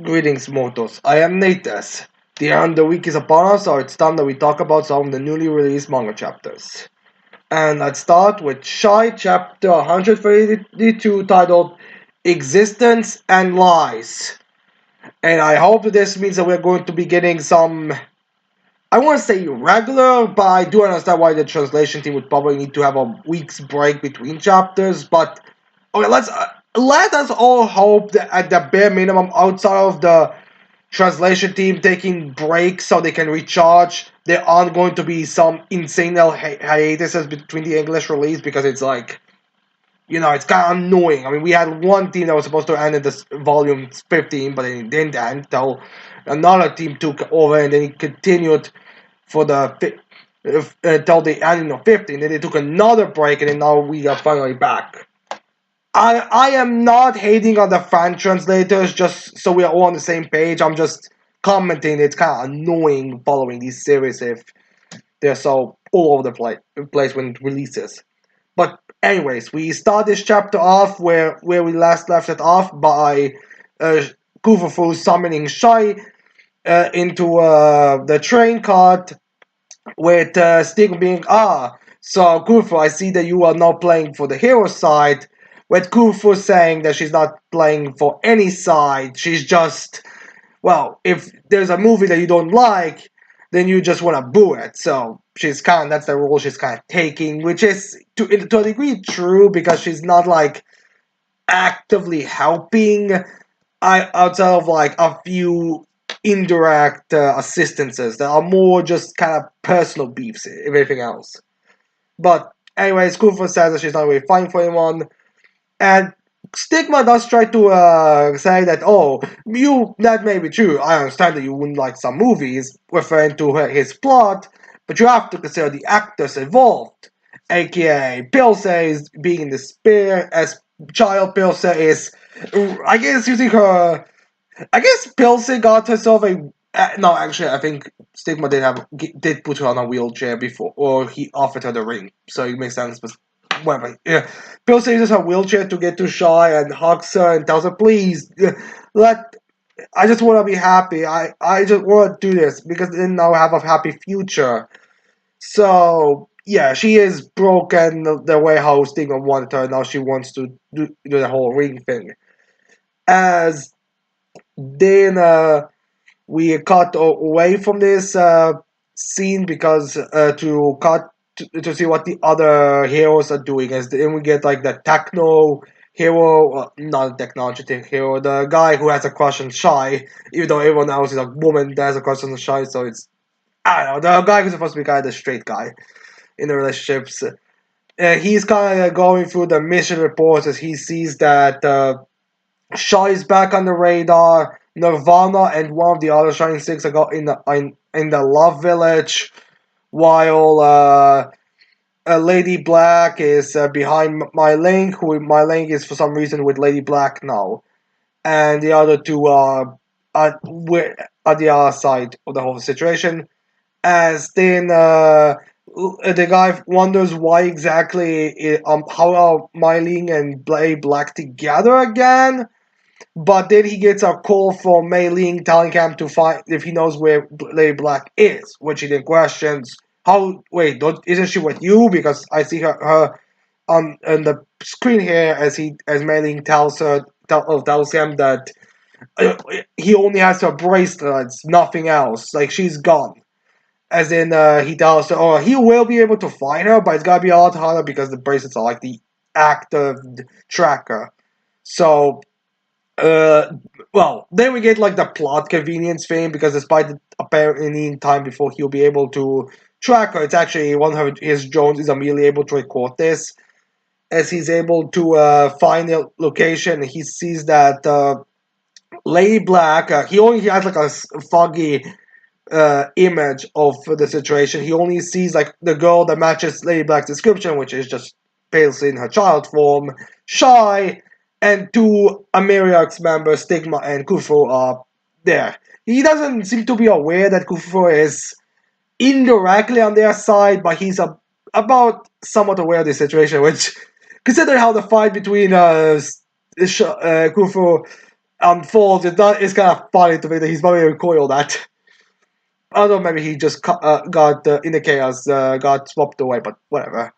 Greetings, mortals. I am Natas. The end of the week is upon us, so it's time that we talk about some of the newly released manga chapters. And I'd start with Shy chapter 132 titled Existence and Lies. And I hope that this means that we're going to be getting some, I want to say regular, but I do understand why the translation team would probably need to have a week's break between chapters. But okay, let us all hope that at the bare minimum, outside of the translation team taking breaks so they can recharge, there aren't going to be some insane hiatuses between the English release because it's like, it's kind of annoying. I mean, we had one team that was supposed to end in this volume 15, but it didn't end until another team took over and then it continued for until the ending of 15. Then they took another break and then now we are finally back. I am not hating on the fan translators, just so we are all on the same page. I'm just commenting it's kind of annoying following these series if they're so all over the place when it releases. But anyways, we start this chapter off where we last left it off by Kufufu summoning Shai into the train cart with Stig being, so Kufufu, I see that you are now playing for the hero side, with Kufufu saying that she's not playing for any side, she's just, well, if there's a movie that you don't like, then you just want to boo it. So that's the role she's kind of taking, which is to a degree true because she's not like actively helping. Outside of like a few indirect assistances that are more just kind of personal beefs, if anything else. But anyways, Kufa says that she's not really fighting for anyone, and Stigma does try to say that, that may be true. I understand that you wouldn't like some movies, referring to his plot, but you have to consider the actors involved, aka Pilse is being in despair, as child Pilse is, I guess, using her. I guess Pilse got herself a. No, actually, I think Stigma did put her on a wheelchair before, or he offered her the ring, so it makes sense. But whatever. Yeah, Pilse uses her wheelchair to get to Shy and hugs her and tells her, "Please, let. I just want to be happy. I just want to do this because then I'll have a happy future." So yeah, she is broken the way how Stigma wanted her. Now she wants to do the whole ring thing. As then we cut away from this scene because to cut to see what the other heroes are doing. As then we get like the techno hero, not the technology hero, the guy who has a crush on Shy, even though everyone else is a woman that has a crush on Shy. So it's, I don't know, the guy who's supposed to be kind of the straight guy in the relationships. He's kind of going through the mission reports as he sees that Shaw is back on the radar. Nirvana and one of the other Shining Six are in the Love Village, while Lady Black is behind My Link, who My Link is for some reason with Lady Black now, and the other two are at the other side of the whole situation. As then the guy wonders why exactly how are My Link and Lady Black together again. But then he gets a call from Mei Ling telling him to find if he knows where Lady Black is, which he then questions. How? Wait, isn't she with you? Because I see her on the screen here as Mei Ling tells him that he only has her bracelets, nothing else. Like she's gone. As in, he tells her, he will be able to find her, but it's gotta be a lot harder because the bracelets are like the active tracker. So uh, well, then we get like the plot convenience thing because despite the apparently needing time before he'll be able to track her, it's actually one of his drones is immediately able to record this. As he's able to find the location, he sees that Lady Black. He only has like a foggy image of the situation. He only sees like the girl that matches Lady Black's description, which is just basically in her child form, Shy, and two Ameriax members, Stigma and Kufu, are there. He doesn't seem to be aware that Kufu is indirectly on their side, but he's about somewhat aware of the situation, which, considering how the fight between Kufu unfolds. It's kind of funny to me that he's very recoiled that. I don't know, maybe he just got in the chaos, got swapped away, but whatever.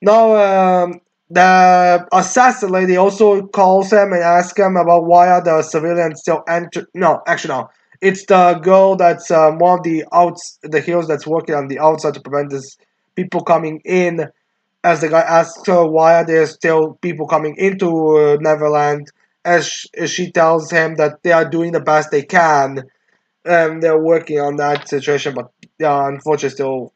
Now, the assassin lady also calls him and asks him about why are the civilians still enter. No, actually, no. It's the girl that's one of the heroes that's working on the outside to prevent this people coming in. As the guy asks her why are there still people coming into Neverland, as she tells him that they are doing the best they can and they're working on that situation, but yeah, unfortunately, still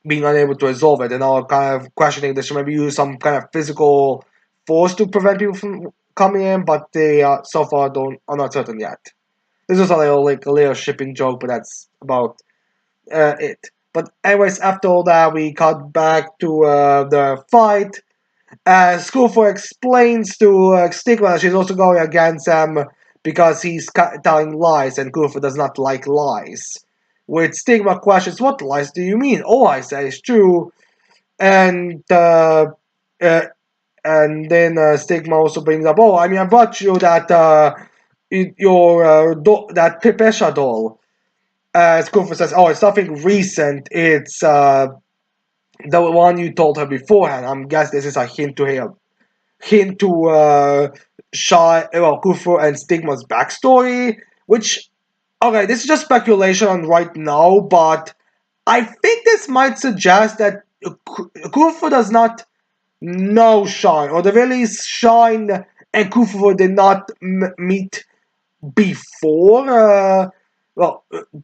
being unable to resolve it, and now kind of questioning they should maybe use some kind of physical force to prevent people from coming in, but they so far don't are not certain yet. This is a little shipping joke, but that's about it. But anyways, after all that, we cut back to the fight. Schoolfoy explains to Stigma that she's also going against him because he's telling lies, and Kufu does not like lies. With Stigma questions, "What lies do you mean?" "Oh, I say it's true." And uh, and then Stigma also brings up, "Oh, I mean, I brought you that that Pepesha doll." Kufu says, "Oh, it's nothing recent. It's the one you told her beforehand. I'm guess this is a hint to Kufu and Stigma's backstory, which, okay, this is just speculation on right now, but I think this might suggest that Kufu does not know Shine, or the very least Shine and Kufu did not meet before,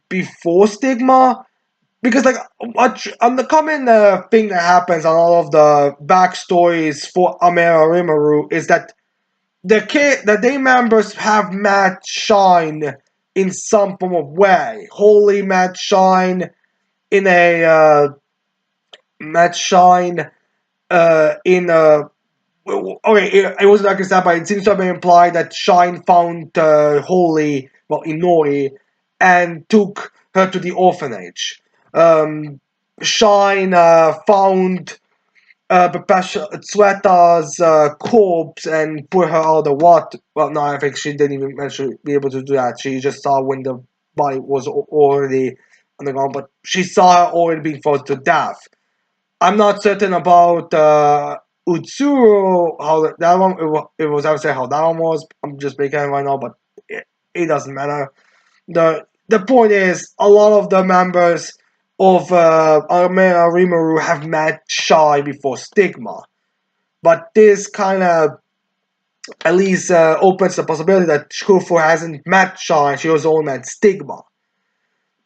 before Stigma, because like the common thing that happens on all of the backstories for Amera Rimuru is that the day members have met Shine in some form of way. Holy met Shine in a met Shine in a okay. It wasn't like that, but it seems to have been implied that Shine found Holy, well, Inori, and took her to the orphanage. Um, Shine found Tsweta's corpse and put her out of the water. Well, no, I think she didn't even actually be able to do that. She just saw when the body was already on the ground, but she saw her already being frozen to death. I'm not certain about Utsuro, how that one, it was, I would say how that one was. I'm just making it right now, but it doesn't matter. The point is, a lot of the members of Armena Rimuru have met Shy before Stigma, but this kind of at least opens the possibility that Shkufu hasn't met Shy, she was only met Stigma.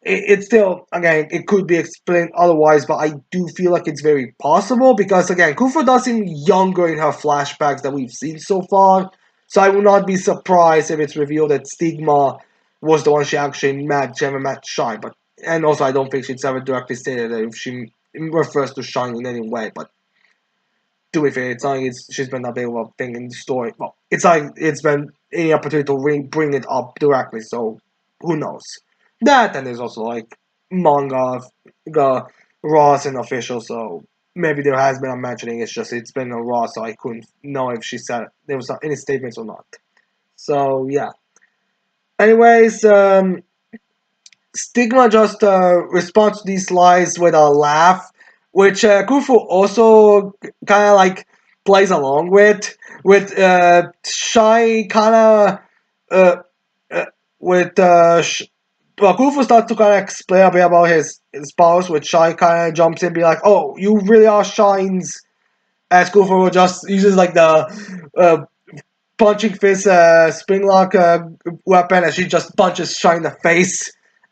It's still, again, it could be explained otherwise, but I do feel like it's very possible because, again, Kufu does seem younger in her flashbacks that we've seen so far, so I will not be surprised if it's revealed that Stigma was the one she actually met, she ever met Shine, but, and also I don't think she's ever directly stated that if she refers to Shine in any way, but to be fair, it's not like she's been a big of a thing in the story. Well, it's like it's been any opportunity to bring it up directly, so who knows? That, and there's also like manga, Ross and official, so maybe there has been a mentioning. It's just it's been a Raw, so I couldn't know if she said there was any statements or not. So yeah. Anyways, Stigma just responds to these lies with a laugh, which Kufu also kind of like plays along with Shy kind of uh, uh, with well, Kufu starts to kind of explain a bit about his powers, which Shy kind of jumps in, be like, "Oh, you really are Shines." As Kufu just uses like the punching fist spring lock weapon, and she just punches Shy in the face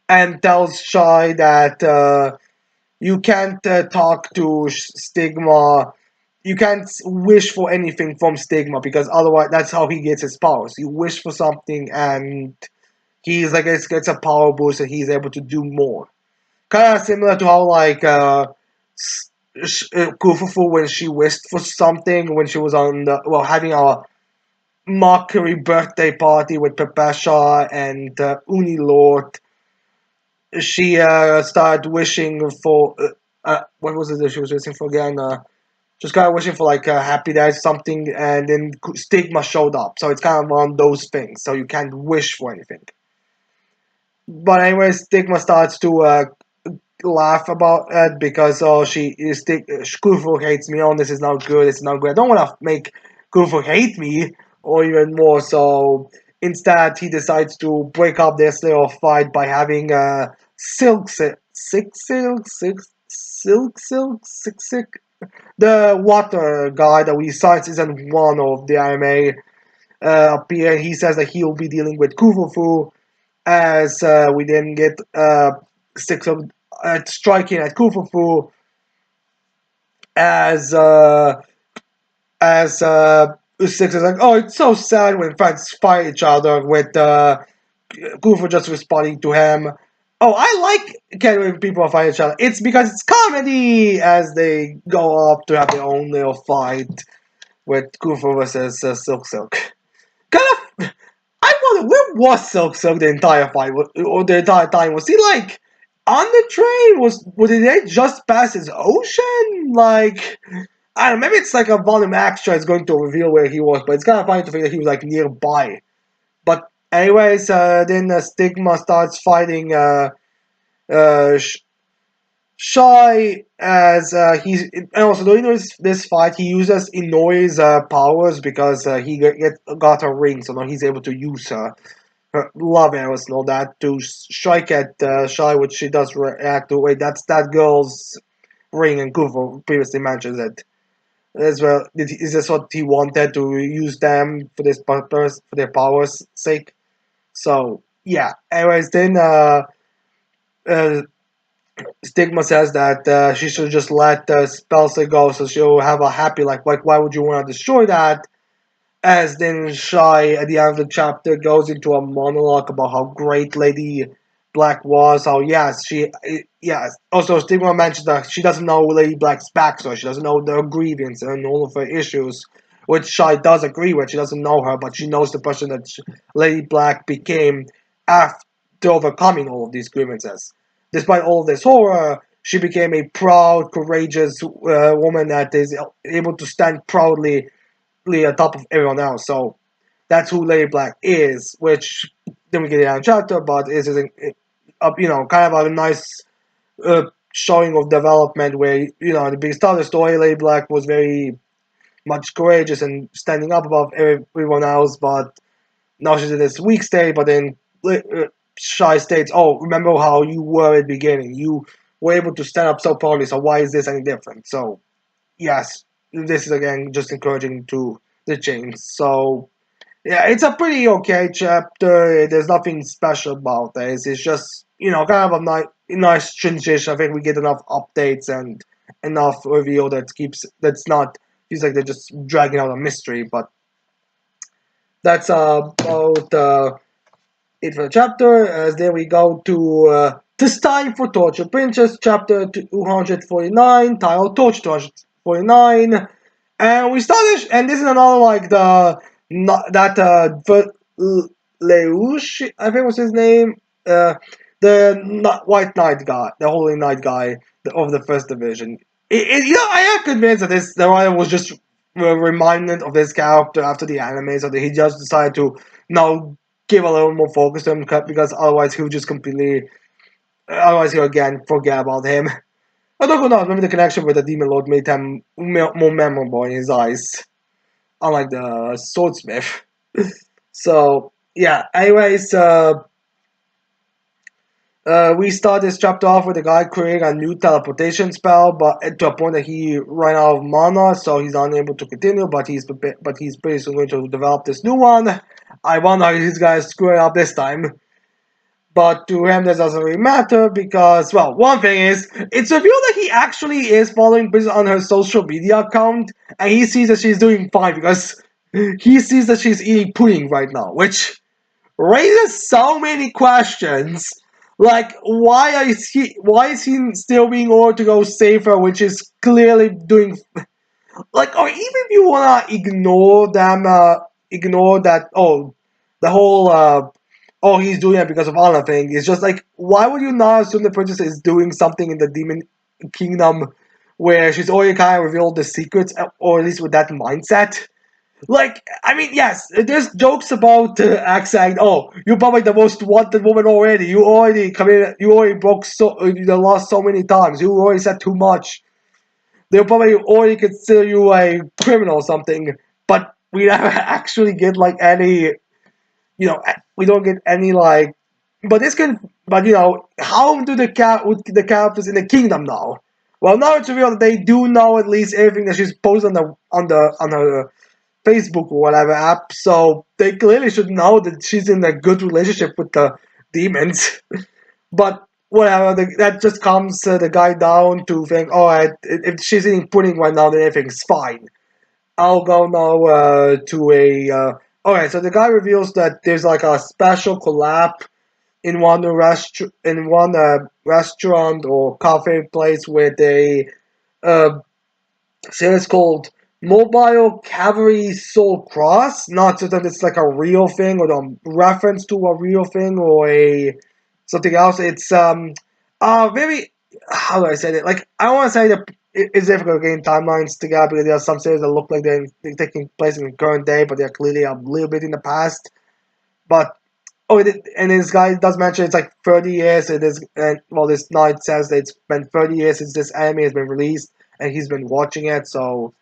and tells Shy that you can't talk to Stigma. You can't wish for anything from Stigma because otherwise that's how he gets his powers. You wish for something and he's like gets a power boost and he's able to do more. Kind of similar to how like Kufufu when she wished for something when she was on the having a mockery birthday party with Pepesha and Uni Lord. She started wishing for what was it that she was wishing for again? just kind of wishing for like a happy day something, and then stigma showed up. So it's kind of one of those things. So you can't wish for anything. But anyway, stigma starts to laugh about it because she is Kufu hates me. Oh, this is not good. This is not good. I don't want to make Kufu hate me or even more. So instead, he decides to break up this little fight by having silk. The water guy that we saw in season one of the anime appear. He says that he will be dealing with Kufufu as we then get six of striking at Kufufu as as six is like, oh, it's so sad when friends fight each other with Kufufu just responding to him. Oh, I like when people fight each other. It's because it's comedy as they go up to have their own little fight with Kufufu versus Silk. Kind of I wonder where was Silk the entire fight or the entire time? Was he like on the train? Did they just pass his ocean? Like I don't know, maybe it's like a volume extra is going to reveal where he was, but it's kind of funny to think that he was like nearby. But anyways, then Stigma starts fighting uh, Shy as he's and also during this fight he uses Inoi's powers because got her ring, so now he's able to use her love arrows and all that to strike at Shy, which she does react to. Wait, that's that girl's ring, and Kufu previously mentions it as well. Is this what he wanted to use them for this purpose, for their powers' sake? So yeah. Anyways, then uh, Stigma says that she should just let Spelsa go, so she'll have a happy life. Like, why would you want to destroy that? As then Shy at the end of the chapter goes into a monologue about how great Lady Black was. How yes. Also, Stigma mentions that she doesn't know Lady Black's backstory. She doesn't know the grievance and all of her issues, which Shy does agree with. She doesn't know her, but she knows the person that Lady Black became after overcoming all of these grievances. Despite all of this horror, she became a proud, courageous woman that is able to stand proudly on top of everyone else. So that's who Lady Black is, which then we get in a chapter, but is kind of a nice showing of development where at the start of the story, Lady Black was very much courageous and standing up above everyone else, but now she's in this weak state. But then Shy states, "Oh, remember how you were at the beginning? You were able to stand up so proudly. So why is this any different?" So yes, this is again just encouraging to the change. So yeah, it's a pretty okay chapter. There's nothing special about this. It's just kind of a nice transition. I think we get enough updates and enough reveal that's not feels like they're just dragging out a mystery. But that's about it for the chapter. As then we go to This Time for Torture Princess, chapter 249, titled Torture 249. And we started, and this is another like the not that Leush, I think was his name, the White Knight guy, the Holy Knight guy of the First Division. I am convinced that the writer was just reminded of this character after the anime, so that he just decided to now give a little more focus to him because otherwise he would just completely, otherwise he'll again forget about him. I don't know, maybe the connection with the Demon Lord made him more memorable in his eyes, unlike the Swordsmith. So, yeah, anyways, we start this chapter off with the guy creating a new teleportation spell, but to a point that he ran out of mana, so he's unable to continue. But he's pretty soon going to develop this new one. I wonder how he's gonna screw it up this time. But to him, that doesn't really matter because, well, one thing is, it's revealed that he actually is following Princess on her social media account, and he sees that she's doing fine because he sees that she's eating pudding right now, which raises so many questions. Like, why is he still being ordered to go save her, which is clearly doing like, or even if you wanna ignore them, ignore that. Oh, the whole oh, he's doing it because of honor thing. It's just like, why would you not assume the princess is doing something in the demon kingdom where she's already kind of revealed the secrets, or at least with that mindset. Like, I mean, yes, there's jokes about Axe saying, "Oh, you're probably the most wanted woman already. You already committed. You already broke the law so many times. You already said too much. They'll probably already consider you a criminal or something." But we never actually get like any, we don't get any like. But this can, but how do the characters in the kingdom know? Well, now it's revealed that they do know at least everything that she's posted on her Facebook or whatever app, so they clearly should know that she's in a good relationship with the demons. But whatever, that just calms the guy down to think, alright, if she's eating pudding right now, then everything's fine. I'll go now to a. Alright, so the guy reveals that there's like a special collab in one restaurant or cafe place where they uh, so it's called Mobile Cavalry Soul Cross. Not so that it's like a real thing or a reference to a real thing or a something else. It's very, how do I say it? Like, I don't want to say that it's difficult getting timelines together because there are some series that look like they're taking place in the current day, but they're clearly a little bit in the past. But and this guy does mention it's like 30 years. It is, and well, this night says that it's been 30 years since this anime has been released, and he's been watching it. So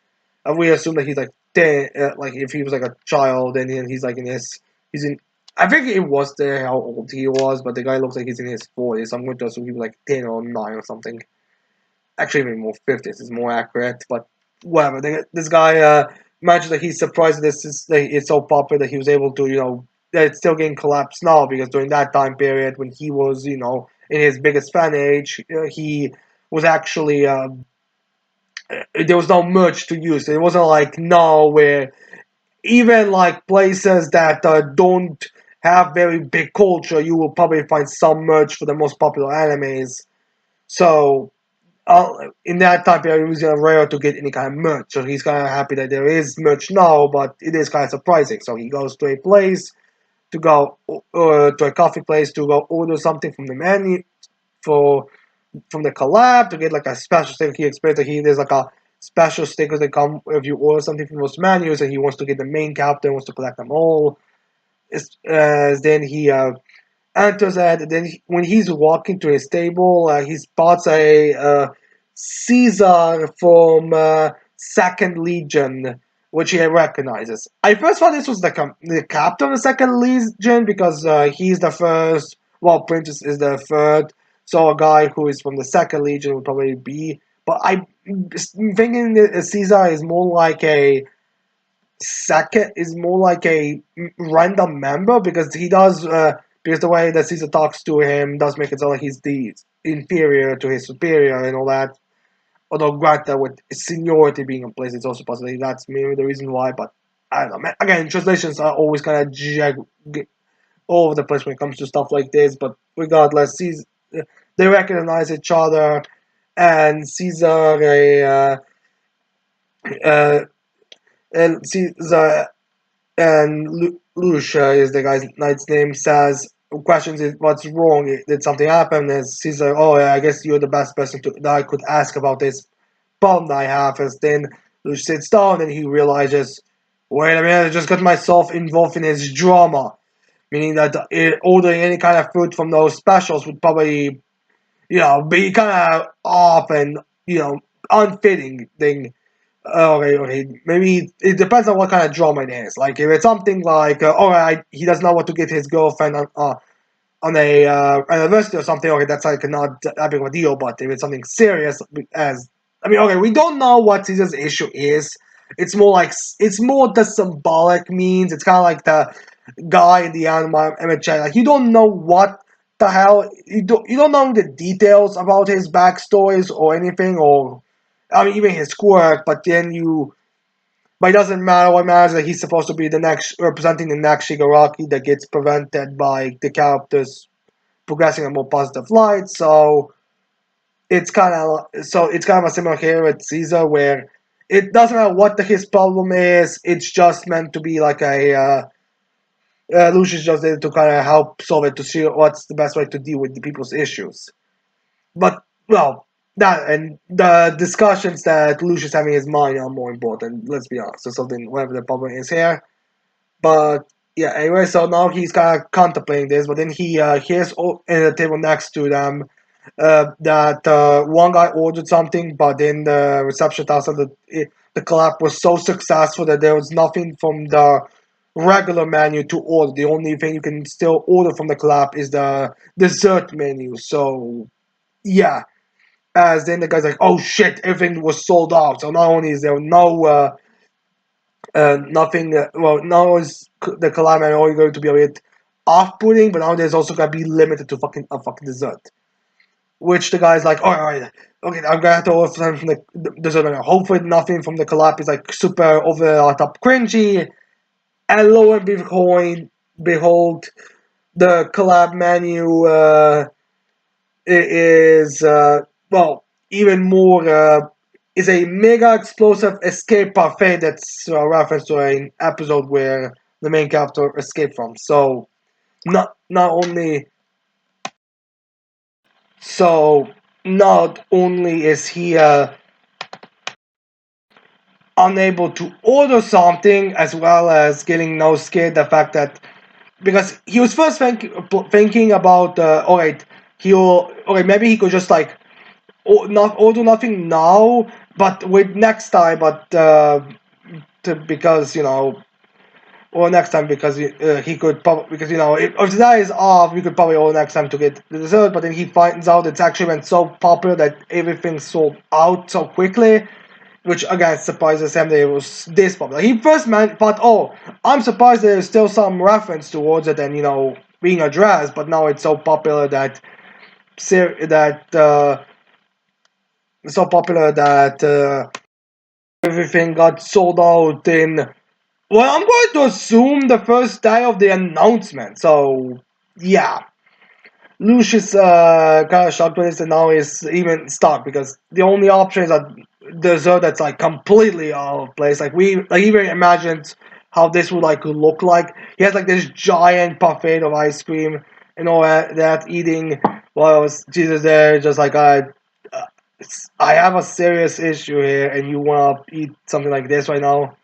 we assume that he's like 10, like if he was like a child, and then he's like he's in. I think it was there how old he was, but the guy looks like he's in his 40s. So I'm going to assume he was like 10 or 9 or something. Actually, maybe more 50s is more accurate, but whatever. This guy mentioned that he's surprised that it's so popular that he was able to, that it's still getting collapsed now because during that time period when he was, in his biggest fan age, he was actually there was not much to use. It wasn't like now where even like places that don't have very big culture, you will probably find some merch for the most popular animes. So in that time period, it was rare to get any kind of merch. So he's kind of happy that there is merch now, but it is kind of surprising. So he goes to a place to go to a coffee place to go order something from the menu for from the collab to get like a special sticker. He explains that there's like a special stickers that come if you order something from those menus, and he wants to get the main character, wants to collect them all. Then he enters it, and then when he's walking to his table, he spots a Caesar from Second Legion, which he recognizes. I first thought this was the captain of the Second Legion because he's the first. Well, Princess is the third, so a guy who is from the Second Legion would probably be. But I'm thinking that Caesar is more like a second is more like a random member because he does because the way that Caesar talks to him does make it sound like he's the inferior to his superior and all that. Although granted, with seniority being in place, it's also possibly that's maybe the reason why. But I don't know. Man, again, translations are always kind of all over the place when it comes to stuff like this. But regardless, they recognize each other, and Caesar uh, and Caesar and Lucia is the guy's knight's name, says questions is what's wrong, did something happen, and Caesar, oh yeah, I guess you're the best person that I could ask about this problem that I have. As then Lucia sits down and he realizes, wait a minute, I just got myself involved in his drama, meaning that ordering any kind of food from those specials would probably be kind of off and unfitting thing. Okay. Maybe it depends on what kind of drama it is. Like if it's something like, alright, he doesn't know what to get his girlfriend on a anniversary or something. Okay, that's like not that big of a deal. But if it's something serious, as I mean, okay, we don't know what Caesar's issue is. It's more the symbolic means. It's kind of like the guy in the anime image. Like you don't know what the hell you don't know the details about his backstories or anything, or I mean even his quirk. But it doesn't matter. What matters is that he's supposed to be the next representing the next Shigaraki that gets prevented by the characters progressing in a more positive light. It's kind of a similar here with Caesar where it doesn't matter what his problem is. It's just meant to be like Lucius just there to kind of help solve it to see what's the best way to deal with the people's issues. But well, that and the discussions that Lucius having in his mind are more important. Let's be honest. So something whatever the problem is here. But yeah, anyway, so now he's kind of contemplating this, but then he hears in the table next to them that one guy ordered something, but then the reception tells him that the collab was so successful that there was nothing from the regular menu to order. The only thing you can still order from the collab is the dessert menu. So yeah, as then the guy's like, "Oh shit, everything was sold out." So not only is there no nothing, well, now is the collab menu only going to be a bit off-putting, but now there's also gonna be limited to fucking a fucking dessert. Which the guy's like, all right, okay, I'm gonna have to order something from the dessert menu. Hopefully, nothing from the collab is like super over the top cringy. And lo and behold, the collab menu is well even more is a mega explosive escape parfait that's a reference to an episode where the main character escaped from. So not only so not only is he unable to order something, as well as getting no scared the fact that because he was first thinking about all right, he'll okay maybe he could just like not order nothing now, but wait next time, but because or next time because he could probably because if the die is off, we could probably order next time to get the dessert. But then he finds out it's actually been so popular that everything sold out so quickly, which again surprises him that it was this popular. He first thought, oh, I'm surprised there's still some reference towards it and being addressed, but now it's so popular that so popular that everything got sold out in. Well, I'm going to assume the first day of the announcement. So yeah, Lucius kind of shocked with this, and now he's even stuck because the only option is a dessert that's like completely out of place. Like he even imagined how this would like look like. He has like this giant buffet of ice cream and all that eating while Jesus there, just like I have a serious issue here, and you want to eat something like this right now.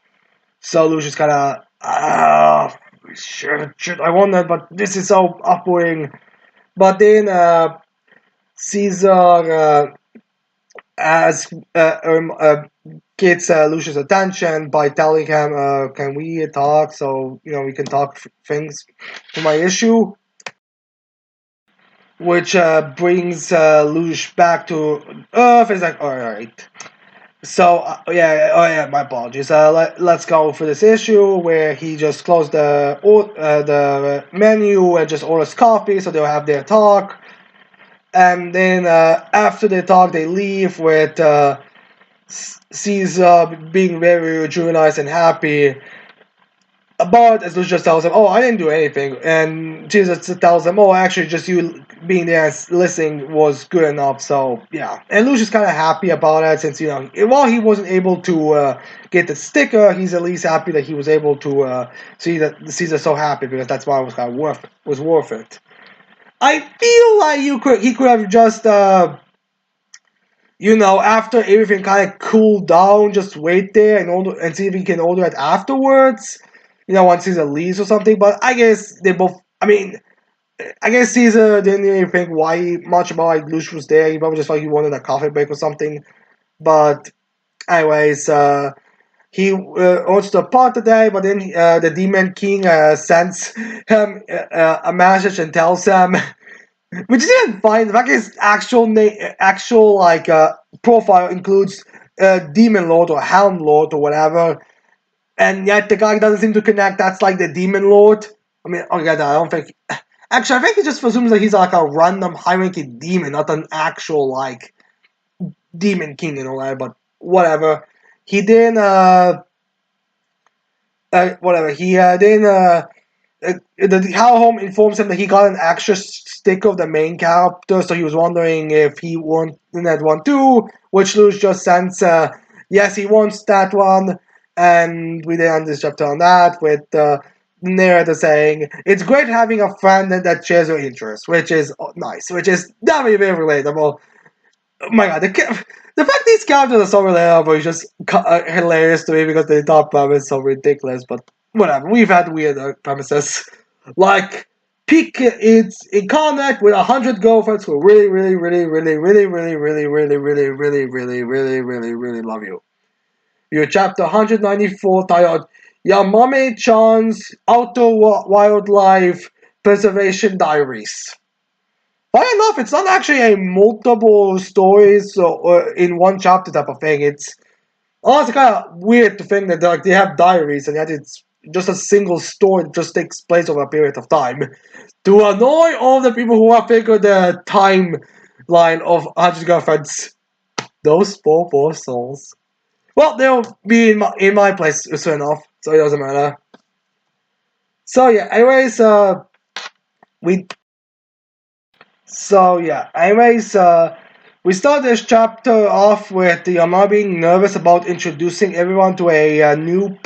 So Lucius kind of should I want that, but this is so upboarding. But then Caesar as gets Lucius' attention by telling him, "Can we talk? So we can talk things to my issue." Which brings Lucius back to Earth. He's like, "All right." So yeah, my apologies. Let's go for this issue where he just closed the menu and just orders coffee, so they'll have their talk. And then after they talk, they leave with Caesar being very rejuvenated and happy. But as Lucius tells him, "Oh, I didn't do anything," and Jesus tells him, "Oh, actually, just you being there and listening was good enough." So yeah, and Lucius kind of happy about it since while he wasn't able to get the sticker, he's at least happy that he was able to see that Caesar so happy because that's why it was kind of worth it. I feel like he could have just after everything kind of cooled down, just wait there and order and see if he can order it afterwards. Once Caesar leaves or something. But I guess they both. I mean, I guess Caesar didn't really think why much about like Lucius was there. He probably just thought he wanted a coffee break or something. But anyways, he wants to part today, but then the Demon King sends him a message and tells him which is even fine. The fact is, actual like profile includes Demon Lord or Helm Lord or whatever, and yet the guy doesn't seem to connect. That's like the Demon Lord. I mean, okay, I don't think. Actually, I think he just presumes that he's like a random high-ranking demon, not an actual like demon king and all that. But whatever. He then whatever. He then the How Home informs him that he got an extra stick of the main character, so he was wondering if he wanted that one too, which Luz just sends, yes, he wants that one, and we then end this chapter on that with the narrator saying, it's great having a friend that shares your interests, which is nice, which is definitely very relatable. oh my god, the fact these characters are so relatable is just hilarious to me because the entire premise is so ridiculous. But whatever, we've had weird premises like Peak. It's in contact with 100 girlfriends who really, really, really, really, really, really, really, really, really, really, really, really, really, really love you. Your chapter 194 titled Yamame-chan's Outdoor Wildlife Preservation Diaries. Funny enough, it's not actually a multiple stories or in one chapter type of thing. It's honestly kind of weird to think that like they have diaries and yet it's just a single story that just takes place over a period of time. To annoy all the people who have figured the timeline of 100 Girlfriends, those poor souls. Well, they'll be in my place soon enough, so it doesn't matter. So yeah, anyways, we we start this chapter off with the Yama being nervous about introducing everyone to a new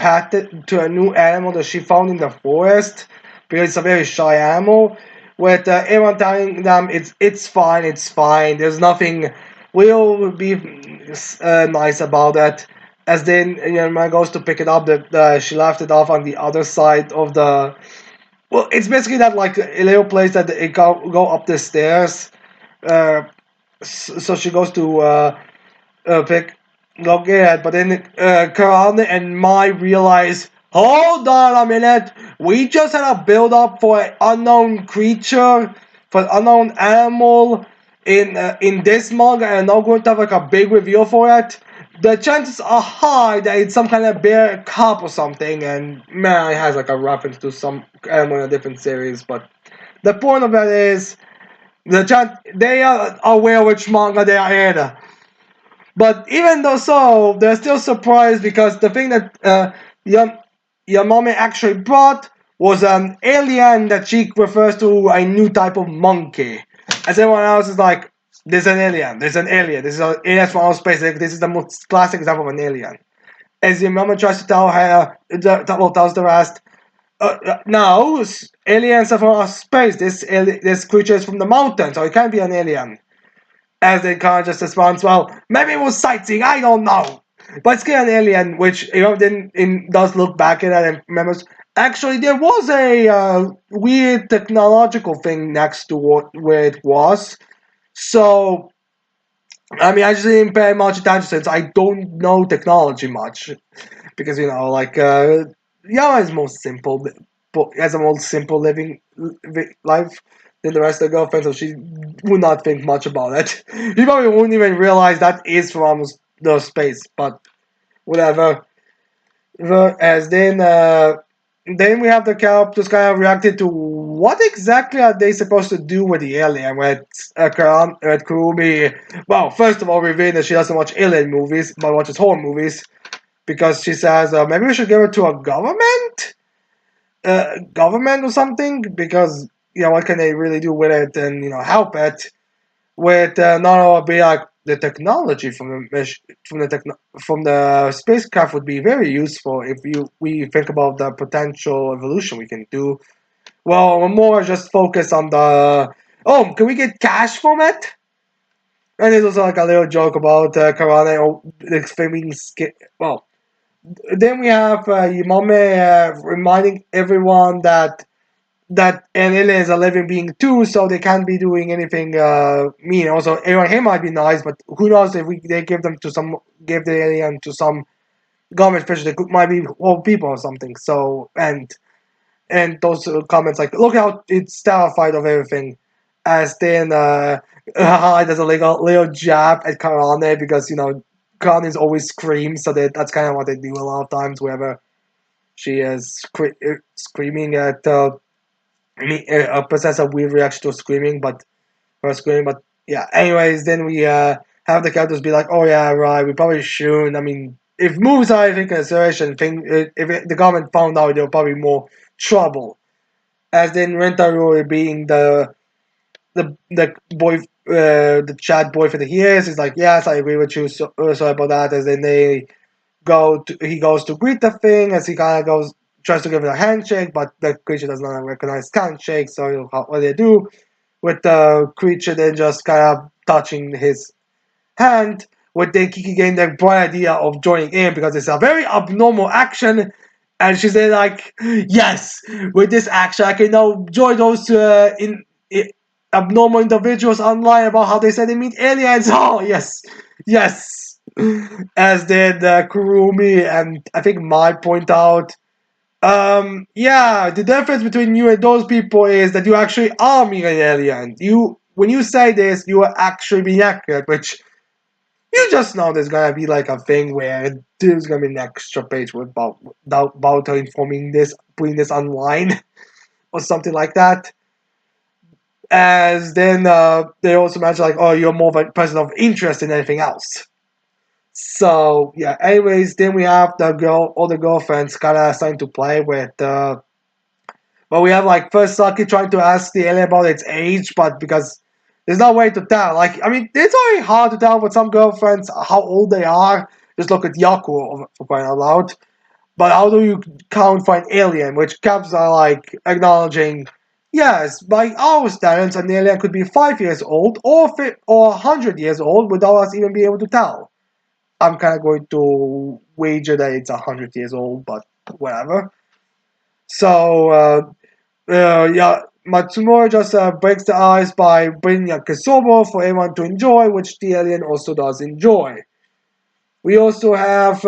animal that she found in the forest because it's a very shy animal. With everyone telling them it's fine. There's nothing. We'll be nice about it. As then Yama goes to pick it up, she left it off on the other side of the. Well, it's basically that like a little place that it go up the stairs. Uh, so she goes to pick go get it, but then Karane and Mai realize, hold on a minute, we just had a build up for an unknown creature, for an unknown animal in this manga, and now going to have like a big reveal for it. The chances are high that it's some kind of bear cub or something, and man, it has like a reference to some animal in a different series. But the point of that is they are aware which manga they are in. But even though so, they're still surprised because the thing that Yamame actually brought was an alien that she refers to a new type of monkey. As everyone else is like, there's an alien, this is an alien from outer space, this is the most classic example of an alien. As Yamame tries to tell her, tells the rest, no, aliens are from outer space, this creature is from the mountains, so it can't be an alien. As the car just responds, well, maybe it was sightseeing, I don't know. But it's still an alien, which, then does look back at it and remembers, actually, there was a weird technological thing next to where it was. So, I mean, I just didn't pay much attention since I don't know technology much. Because, like, Yama is more simple, but has a more simple living life than the rest of the girlfriends, so she would not think much about it. She probably wouldn't even realize that is from the space, but whatever. As then we have the characters kind of reacted to what exactly are they supposed to do with the alien with Kurumi. Well, first of all, revealing that she doesn't watch alien movies, but watches horror movies because she says maybe we should give it to a government or something because what can they really do with it and help it with not all be like the technology from the spacecraft would be very useful if we think about the potential evolution we can do. Well, more just focus on the can we get cash from it? And there's also like a little joke about Karane being well. Then we have Yumame reminding everyone that Lily is a living being too, so they can't be doing anything mean. Also, everyone here might be nice, but who knows if they give the alien to some government official, they might be whole people or something. So and those comments like, look how it's terrified of everything, as then there's a little jab at Karane because Karane is always screams, so that's kind of what they do a lot of times wherever she is screaming at. A person has a weird reaction to screaming, but her screaming. But yeah. Anyways, then we have the characters be like, "Oh yeah, right. We probably shouldn't. I mean, if movies are in consideration, if the government found out, there will probably more trouble." As then Rentaro being the boy, the Chad boyfriend that he is like, "Yes, I agree with you. Sorry about that." As then he goes to greet the thing as he kind of tries to give it a handshake, but the creature does not recognize handshake. So what they do with the creature then just kind of touching his hand, with then Kiki getting the bright idea of joining in because it's a very abnormal action. And she said, like, yes, with this action, I can now join those abnormal individuals online about how they said they meet aliens. Oh, yes, yes. As did Kurumi and I think Mai point out. Yeah, the difference between you and those people is that you actually are meeting an alien. When you say this, you are actually being accurate, which you just know there's gonna be like a thing where there's gonna be an extra page with about informing this, putting this online or something like that. As then they also mention like, oh, you're more of a person of interest in anything else. So yeah. Anyways, then we have all the girlfriends kind of starting to play with. But we have like first Saki trying to ask the alien about its age, but because there's no way to tell. Like, I mean, it's already hard to tell with some girlfriends how old they are. Just look at Yaku for crying out loud. But how do you count for an alien? Which Caps are like acknowledging, yes, by our standards, an alien could be 5 years old or 100 years old without us even being able to tell. I'm kind of going to wager that it's 100 years old, but whatever. So yeah, Matsumura just breaks the ice by bringing a kisobo for everyone to enjoy, which the alien also does enjoy. We also have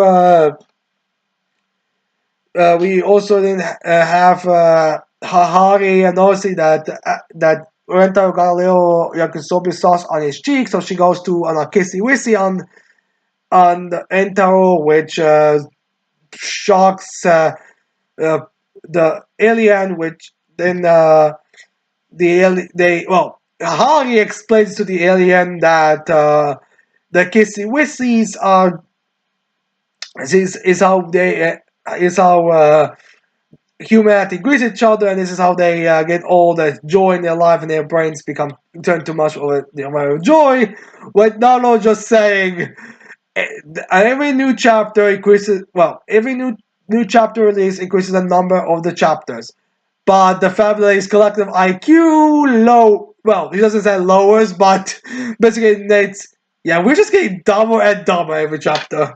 we also then have Hahari and obviously that Renta got a little yakisoba sauce on his cheek, so she goes to on a kissy wissy on the Entaro, which shocks uh, the alien, which then Hahari explains to the alien that the kissy wissies are is how they is how humanity greets each other, and this is how they get all the joy in their life, and their brains become turn too much of the amount of joy. With Nano just saying, every new chapter increases. Well, every new chapter release increases the number of the chapters, but the family's collective IQ low. Well, he doesn't say lowers, but basically it's yeah, we're just getting dumber and dumber every chapter.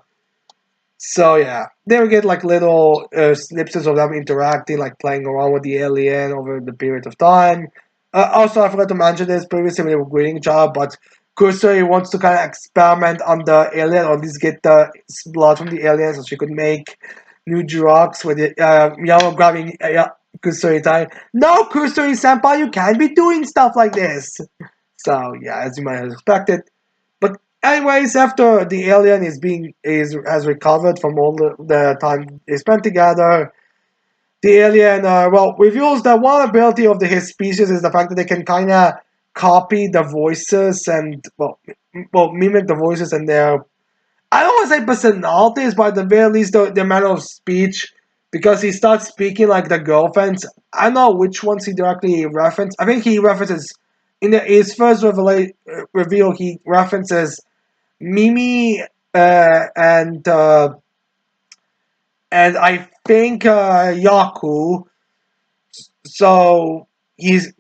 So yeah, they would get like little snippets of them interacting, like playing around with the alien over the period of time. Also, I forgot to mention this previously when they were greeting each other, but Kusuri wants to kind of experiment on the alien, or at least get the blood from the alien, so she could make new drugs with it. Miyama grabbing Kusuri, time. No, Kusuri senpai, you can't be doing stuff like this. So yeah, as you might have expected. But anyways, after the alien is has recovered from all the time they spent together, the alien reveals that one ability of his species is the fact that they can kind of copy the voices and mimic the voices and their I don't want to say personalities, but at the very least the manner of speech. Because he starts speaking like the girlfriends. I don't know which ones he directly referenced. I think he references his first reveal. He references Mimi and I think Yaku. So he's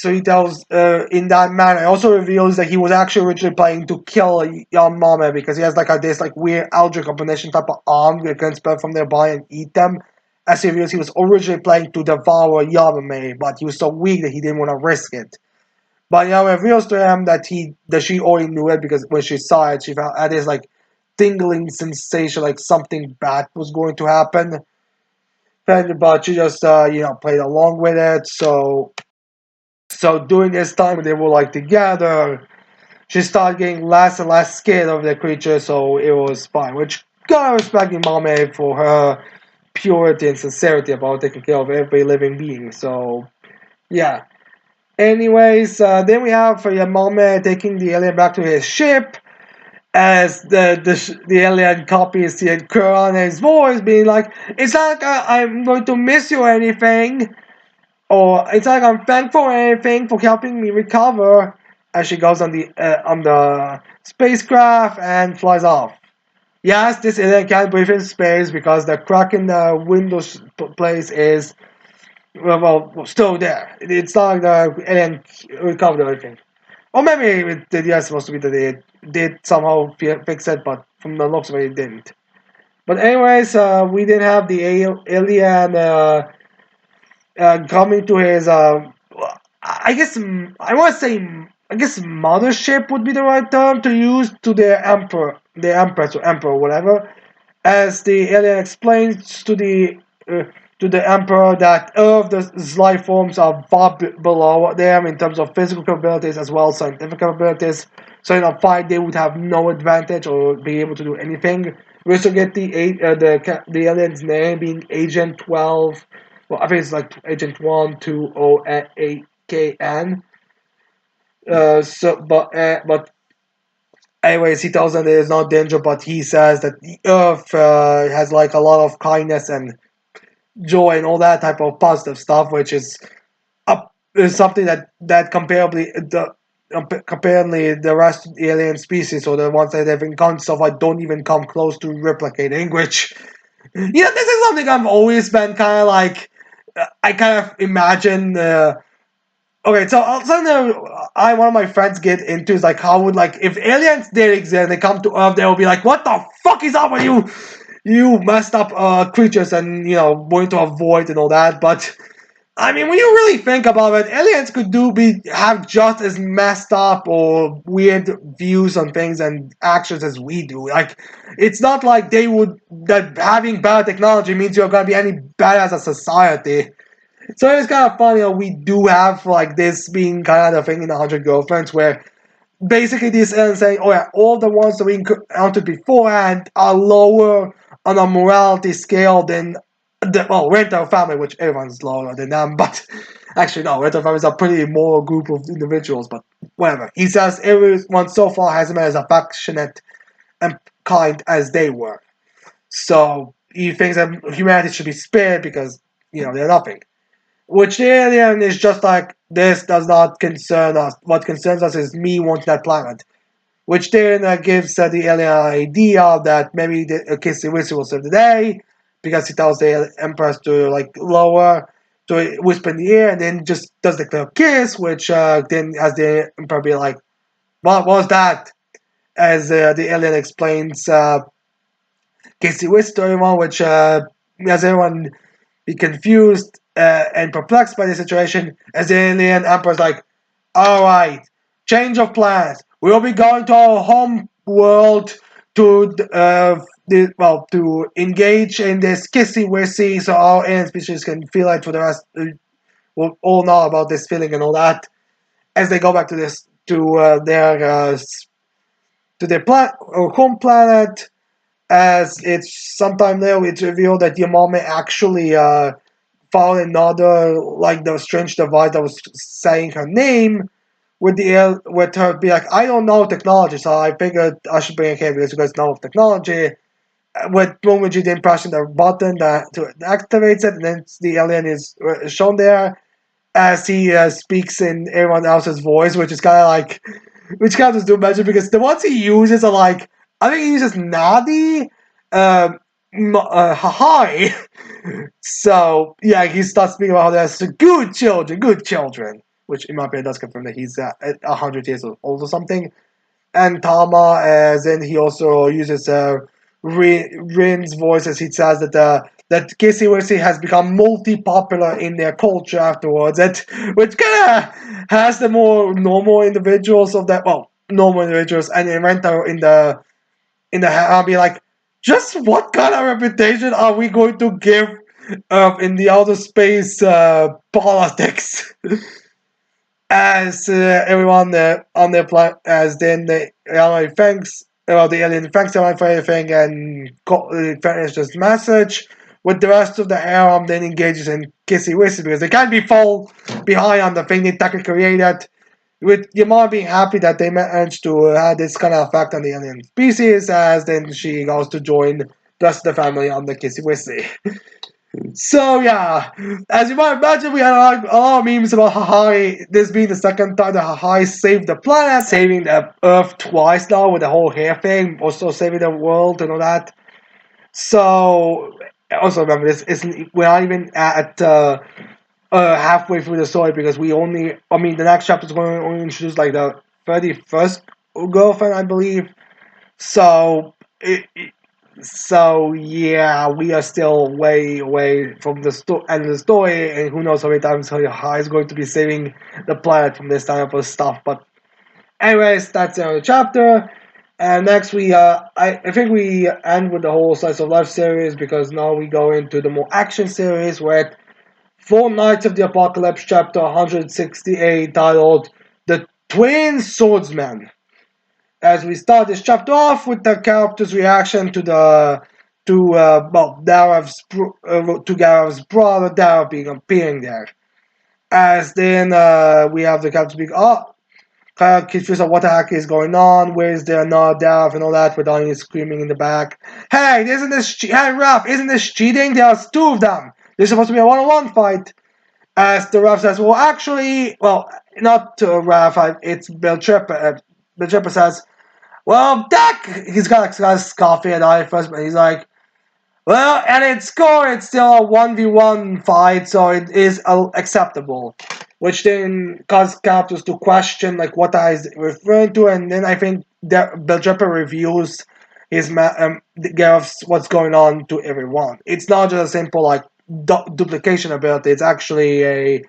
he tells in that manner. It also reveals that he was actually originally planning to kill Yamame because he has like this like weird algae combination type of arm that can spread from their body and eat them. As he reveals, he was originally planning to devour Yamame, but he was so weak that he didn't want to risk it. But Yamame reveals to him that she already knew it because when she saw it, she felt this like tingling sensation, like something bad was going to happen. But she just played along with it. So during this time when they were like together, she started getting less and less scared of the creature, so it was fine. Which gotta respect Mame for her purity and sincerity about taking care of every living being. So yeah. Anyways, then we have Yamame taking the alien back to his ship as the alien copies the Kurana's voice, being like, "It's not like I'm going to miss you or anything." Or it's like I'm thankful for anything for helping me recover. As she goes on the spacecraft and flies off. Yes, this alien can't breathe in space because the crack in the windows place is still there. It's not like the alien recovered everything. Or maybe it did, yeah, supposed to be that they did somehow fix it, but from the looks of it, it didn't. But anyways, we did have the alien coming to his, I guess, I want to say, I guess mothership would be the right term to use to the empress or emperor, whatever, as the alien explains to the emperor that Earth's life forms are far below them in terms of physical capabilities as well as scientific capabilities. So in a fight, they would have no advantage or be able to do anything. We also get the alien's name being Agent 12. Well, I think it's like Agent 1208KN. But anyways, he tells them there is no danger, but he says that the Earth has like a lot of kindness and joy and all that type of positive stuff, which is something that comparably the rest of the alien species or the ones that have encountered so far don't even come close to replicating. Which this is something I've always been kind of like. I kind of imagine. Okay, so something I one of my friends get into is like how would like if aliens did exist and they come to Earth, they will be like, "What the fuck is up with you? You messed up creatures and going to avoid and all that." But I mean, when you really think about it, aliens could have just as messed up or weird views on things and actions as we do. Like, it's not like that having bad technology means you're gonna be any better as a society. So it's kind of funny how we do have like this being kind of the thing in 100 Girlfriends where basically this aliens saying, oh yeah, all the ones that we encountered beforehand are lower on a morality scale than Rental Family, which everyone's lower than them, but actually no, Rental Family is a pretty moral group of individuals, but whatever. He says everyone so far hasn't been as affectionate and kind as they were. So he thinks that humanity should be spared because, they're nothing. Which the alien is just like, this does not concern us. What concerns us is me wanting that planet. Which then gives the alien an idea that maybe Kissy Wissy will save the day because he tells the Empress to like lower, to whisper in the ear, and then just does the clear kiss, which then has the Emperor be like, what was that? As the alien explains Kissy Wissy to everyone, which has everyone be confused and perplexed by the situation, as the alien Emperor's like, alright, change of plans. We'll be going to our home world to to engage in this kissy wissy so our alien species can feel it for the rest. We'll all know about this feeling and all that as they go back to this to their home planet. As it's sometime now, it's revealed that Yamame actually found another like the strange device that was saying her name with her be like, I don't know technology, so I figured I should bring it here because you guys know technology. With Momoji then pressing the button that to activates it, and then the alien is shown there as he speaks in everyone else's voice, which is kind of like, which kind of just do magic because the ones he uses are like, I think he uses Nadi, Hahai. So yeah, he starts speaking about how there's good children, which in my opinion does confirm that he's 100 years old or something. And Tama, as in he also uses Rin's voice as he says that Casey Wesley has become multi-popular in their culture afterwards, which kind of has the more normal individuals of that, well, normal individuals and Invento I'll be like, just what kind of reputation are we going to give in the outer space politics? As everyone on their planet, as then the alien thanks everyone for everything and finishes this message. With the rest of the harem, then engages in kissy wissy because they can't be fall behind on the thing they technically created. With Yamar being happy that they managed to have this kind of effect on the alien species, as then she goes to join the rest of the family on the kissy wissy. So yeah, as you might imagine, we had a lot of memes about Hahai. This being the second time that Hahai saved the planet, saving the Earth twice now with the whole hair thing, also saving the world and all that. So also remember this isn't we're not even at halfway through the story because we only I mean the next chapter is going to only introduce like the 31st girlfriend, I believe. So, yeah, we are still way away from the end of the story, and who knows how many times High is going to be saving the planet from this type of stuff. But anyways, that's the end of the chapter. And next I think we end with the whole Slice of Life series because now we go into the more action series with Four Knights of the Apocalypse, chapter 168, titled The Twin Swordsmen. As we start this chapter off with the character's reaction to Darev's brother Darev being appearing there. As then we have the character speak, kind of confused on what the heck is going on, where's there not Darev and all that, with Anya screaming in the back, hey, hey Raph, isn't this cheating? There's two of them. This is supposed to be a one-on-one fight. As the ref says, well, actually, well, not Raph, it's Bill Tripper. Bill Tripper says, well, he's got a coffee at eye first, but he's like, well, and it's still a 1v1 fight, so it is acceptable. Which then causes characters to question, like, what I is referring to, and then I think Beljeppa reveals Gareth's what's going on to everyone. It's not just a simple, like, duplication ability, it's actually a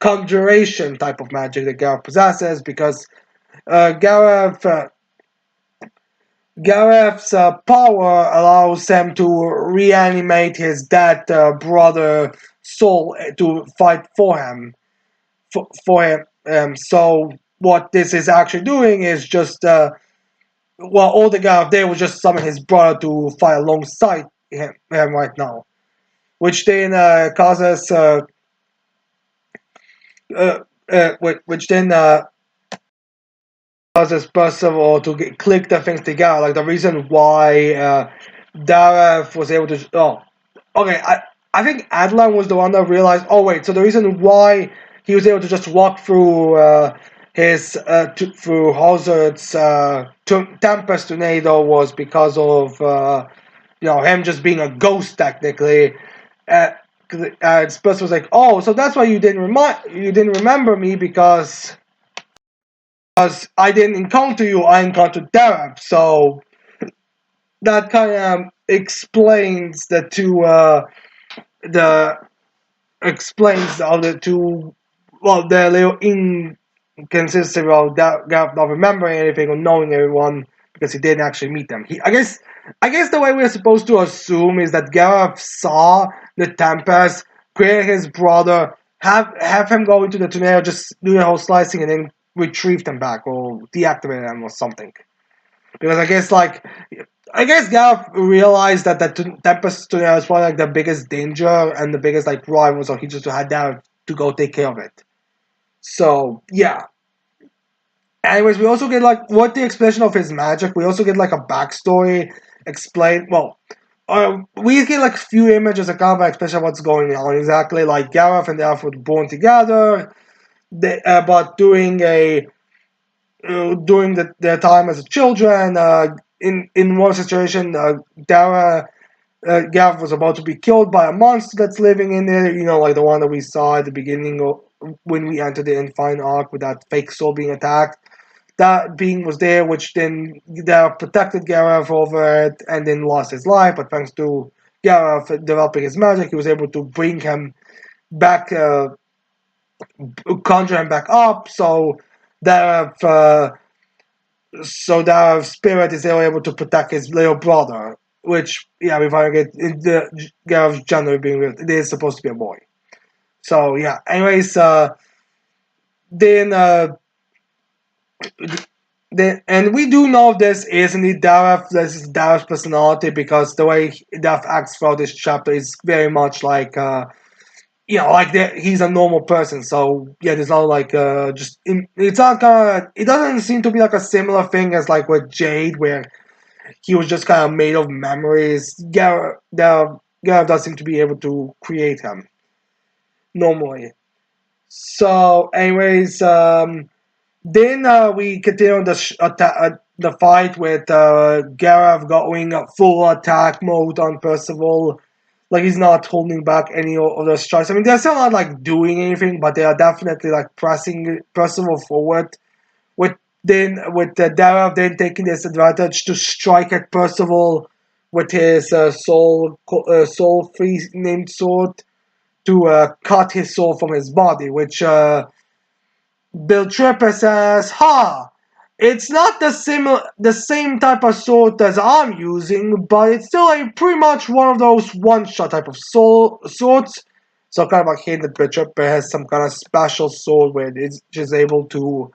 conjuration type of magic that Gareth possesses, because Gareth's power allows him to reanimate his dead brother soul to fight for him. For him. So what this is actually doing is just all the Gareth there was just summon his brother to fight alongside him right now, which then causes which then causes Percival to click the things together. Like the reason why Darev was able to. Oh, okay. I think Adlan was the one that realized. Oh wait, so the reason why he was able to just walk through through Hazard's Tempest Tornado was because of him just being a ghost technically. Percival was like, oh, so that's why you didn't remember me because I didn't encounter you, I encountered Darev. So that kind of explains the two, explains the other two, well, the little inconsistency of Darev not remembering anything or knowing everyone because he didn't actually meet them. I guess the way we're supposed to assume is that Gareth saw the Tempest, create his brother, have him go into the tornado, just do the whole slicing, and then retrieve them back or deactivate them or something. Because I guess Gareth realized that the Tempest tornado is probably like the biggest danger and the biggest like rival, so he just had that to go take care of it. So yeah. Anyways, we also get like what the explanation of his magic. We also get like a backstory explained. Well, we get like a few images that kind of explain what's going on exactly. Like Gareth and Elf were born together, but during their time as children, in one situation, Gareth was about to be killed by a monster that's living in there. Like the one that we saw at the beginning of, when we entered the Infinite Arc with that fake soul being attacked. That being was there, which then protected Gareth over it, and then lost his life. But thanks to Gareth developing his magic, he was able to bring him back, conjure him back up. So that spirit is still able to protect his little brother. Which, yeah, we finally get the Gareth's gender being real. It is supposed to be a boy. So yeah. Anyways, then. And we do know this is indeed this is Dareth's personality, because the way Dareth acts throughout this chapter is very much like he's a normal person. So yeah, there's not like it's not it doesn't seem to be like a similar thing as like with Jade, where he was just kind of made of memories. Gareth does seem to be able to create him normally. So anyways, then we continue the fight with Gareth going full attack mode on Percival. Like, he's not holding back any of the strikes. I mean, they're still not like doing anything, but they are definitely like pressing Percival forward. With then with Dara then taking this advantage to strike at Percival with his soul free named sword to cut his soul from his body, which Bill Tripper says, "Ha! It's not the same type of sword as I'm using, but it's still a pretty much one of those one-shot type of swords." So kind of like hint that Bill Tripper has some kind of special sword where it's just able to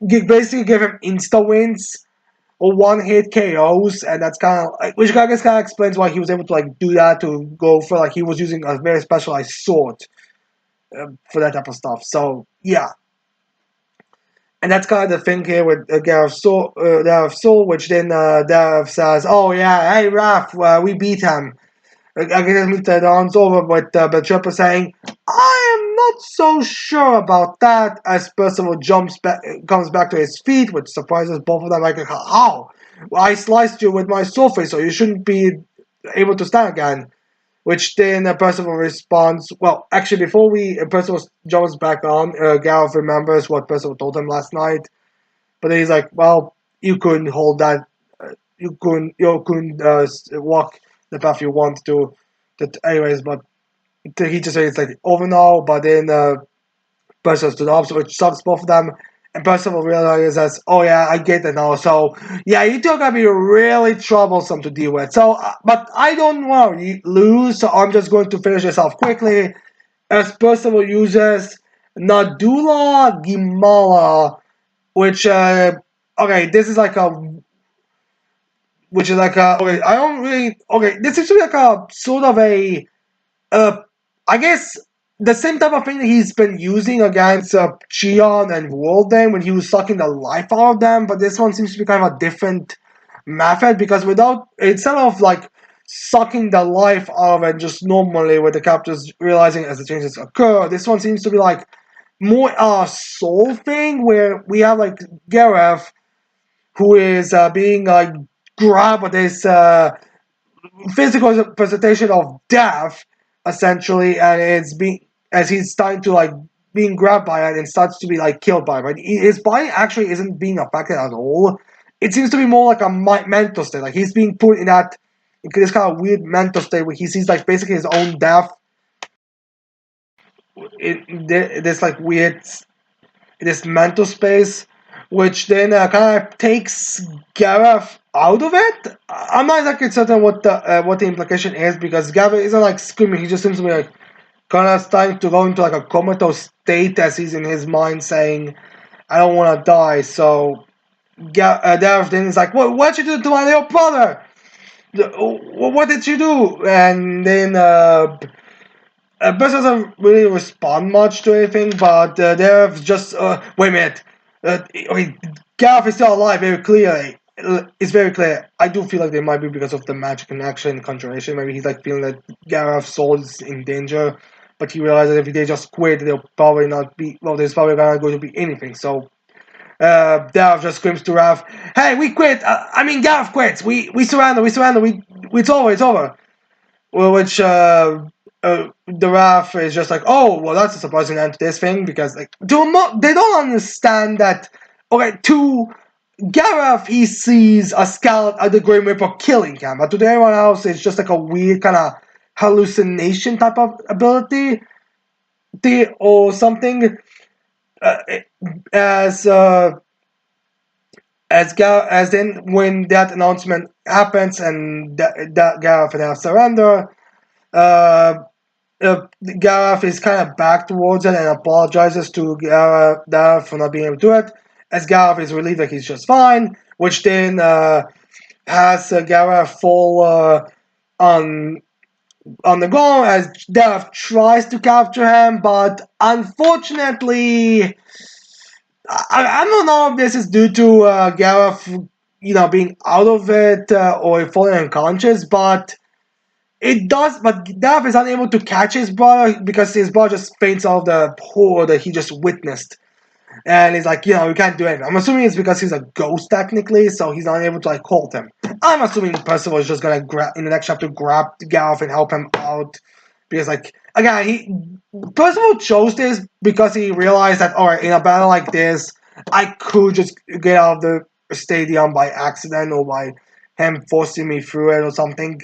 basically give him insta wins or one hit KOs, and that's kind of which I guess kind of explains why he was able to like do that to go for like he was using a very specialized sword for that type of stuff. So yeah, and that's kind of the thing here with Gareth Soul, which then Gareth says, "Oh yeah, hey Raph, we beat him." I guess meet the rounds over with Tripper saying, "I am not so sure about that." As Percival comes back to his feet, which surprises both of them. Like, how? Well, I sliced you with my sword, so you shouldn't be able to stand again. Which then Percival responds, well, actually, before Percival jumps back on, Gareth remembers what Percival told him last night. But then he's like, well, you couldn't hold that. You couldn't walk the path you want to. That anyways, but he just says it's like over now. But then Percival stood up, so which sucks both of them. And Percival realizes, oh yeah, I get it now. So yeah, you two are gonna be really troublesome to deal with. So, but I don't want to lose, so I'm just going to finish this off quickly. As Percival uses Nadula Gimala, which okay, this is like a which is like a okay. I don't really okay. This is like a sort of a uh, I guess the same type of thing that he's been using against Cheon and Walden when he was sucking the life out of them, but this one seems to be kind of a different method because without instead of like sucking the life out of it just normally with the captors realizing as the changes occur, this one seems to be like more a soul thing where we have like Gareth who is being like grabbed with this physical presentation of death, essentially, and it's being as he's starting to like being grabbed by it and starts to be like killed by it. Right? His body actually isn't being affected at all. It seems to be more like a mental state. Like he's being put in that in this kind of weird mental state where he sees like basically his own death. This like weird this mental space, which then kind of takes Gareth out of it. I'm not exactly certain what the implication is because Gareth isn't like screaming. He just seems to be like kind of starting to go into like a comatose state as he's in his mind saying, "I don't want to die." So Gareth then is like, What you do to my little brother? What did you do?" And then Bess doesn't really respond much to anything, but they're just wait a minute. Okay, Gareth is still alive very clearly. It's very clear. I do feel like they might be because of the magic connection, conjuration. Maybe he's like feeling that Gareth's soul is in danger, but he realizes if they just quit, they'll probably not be. Well, there's probably not going to be anything. So Gareth just screams to Ralph, "Hey, we quit! I mean, Gareth quits. We surrender. We surrender. It's over. It's over." Well, which the Raf is just like, oh, well, that's a surprising end to this thing because like they don't understand that. Okay, to Gareth, he sees a scout at the Grim Reaper killing him, but to everyone else, it's just like a weird kind of hallucination type of ability, or something. Uh, as as then when that announcement happens and that Gareth has surrender. Uh, Gareth is kind of back towards it and apologizes to Gareth for not being able to do it. As Gareth is relieved that he's just fine, which then has Gareth fall on the ground as Gareth tries to capture him, but unfortunately, I don't know if this is due to Gareth, being out of it or falling unconscious, but it does, but Dav is unable to catch his brother because his brother just faints out of the horror that he just witnessed. And he's like, we can't do anything. I'm assuming it's because he's a ghost technically, so he's not able to like hold him. I'm assuming Percival is just gonna grab in the next chapter, grab Gareth and help him out. Because like again, Percival chose this because he realized that alright, in a battle like this, I could just get out of the stadium by accident or by him forcing me through it or something.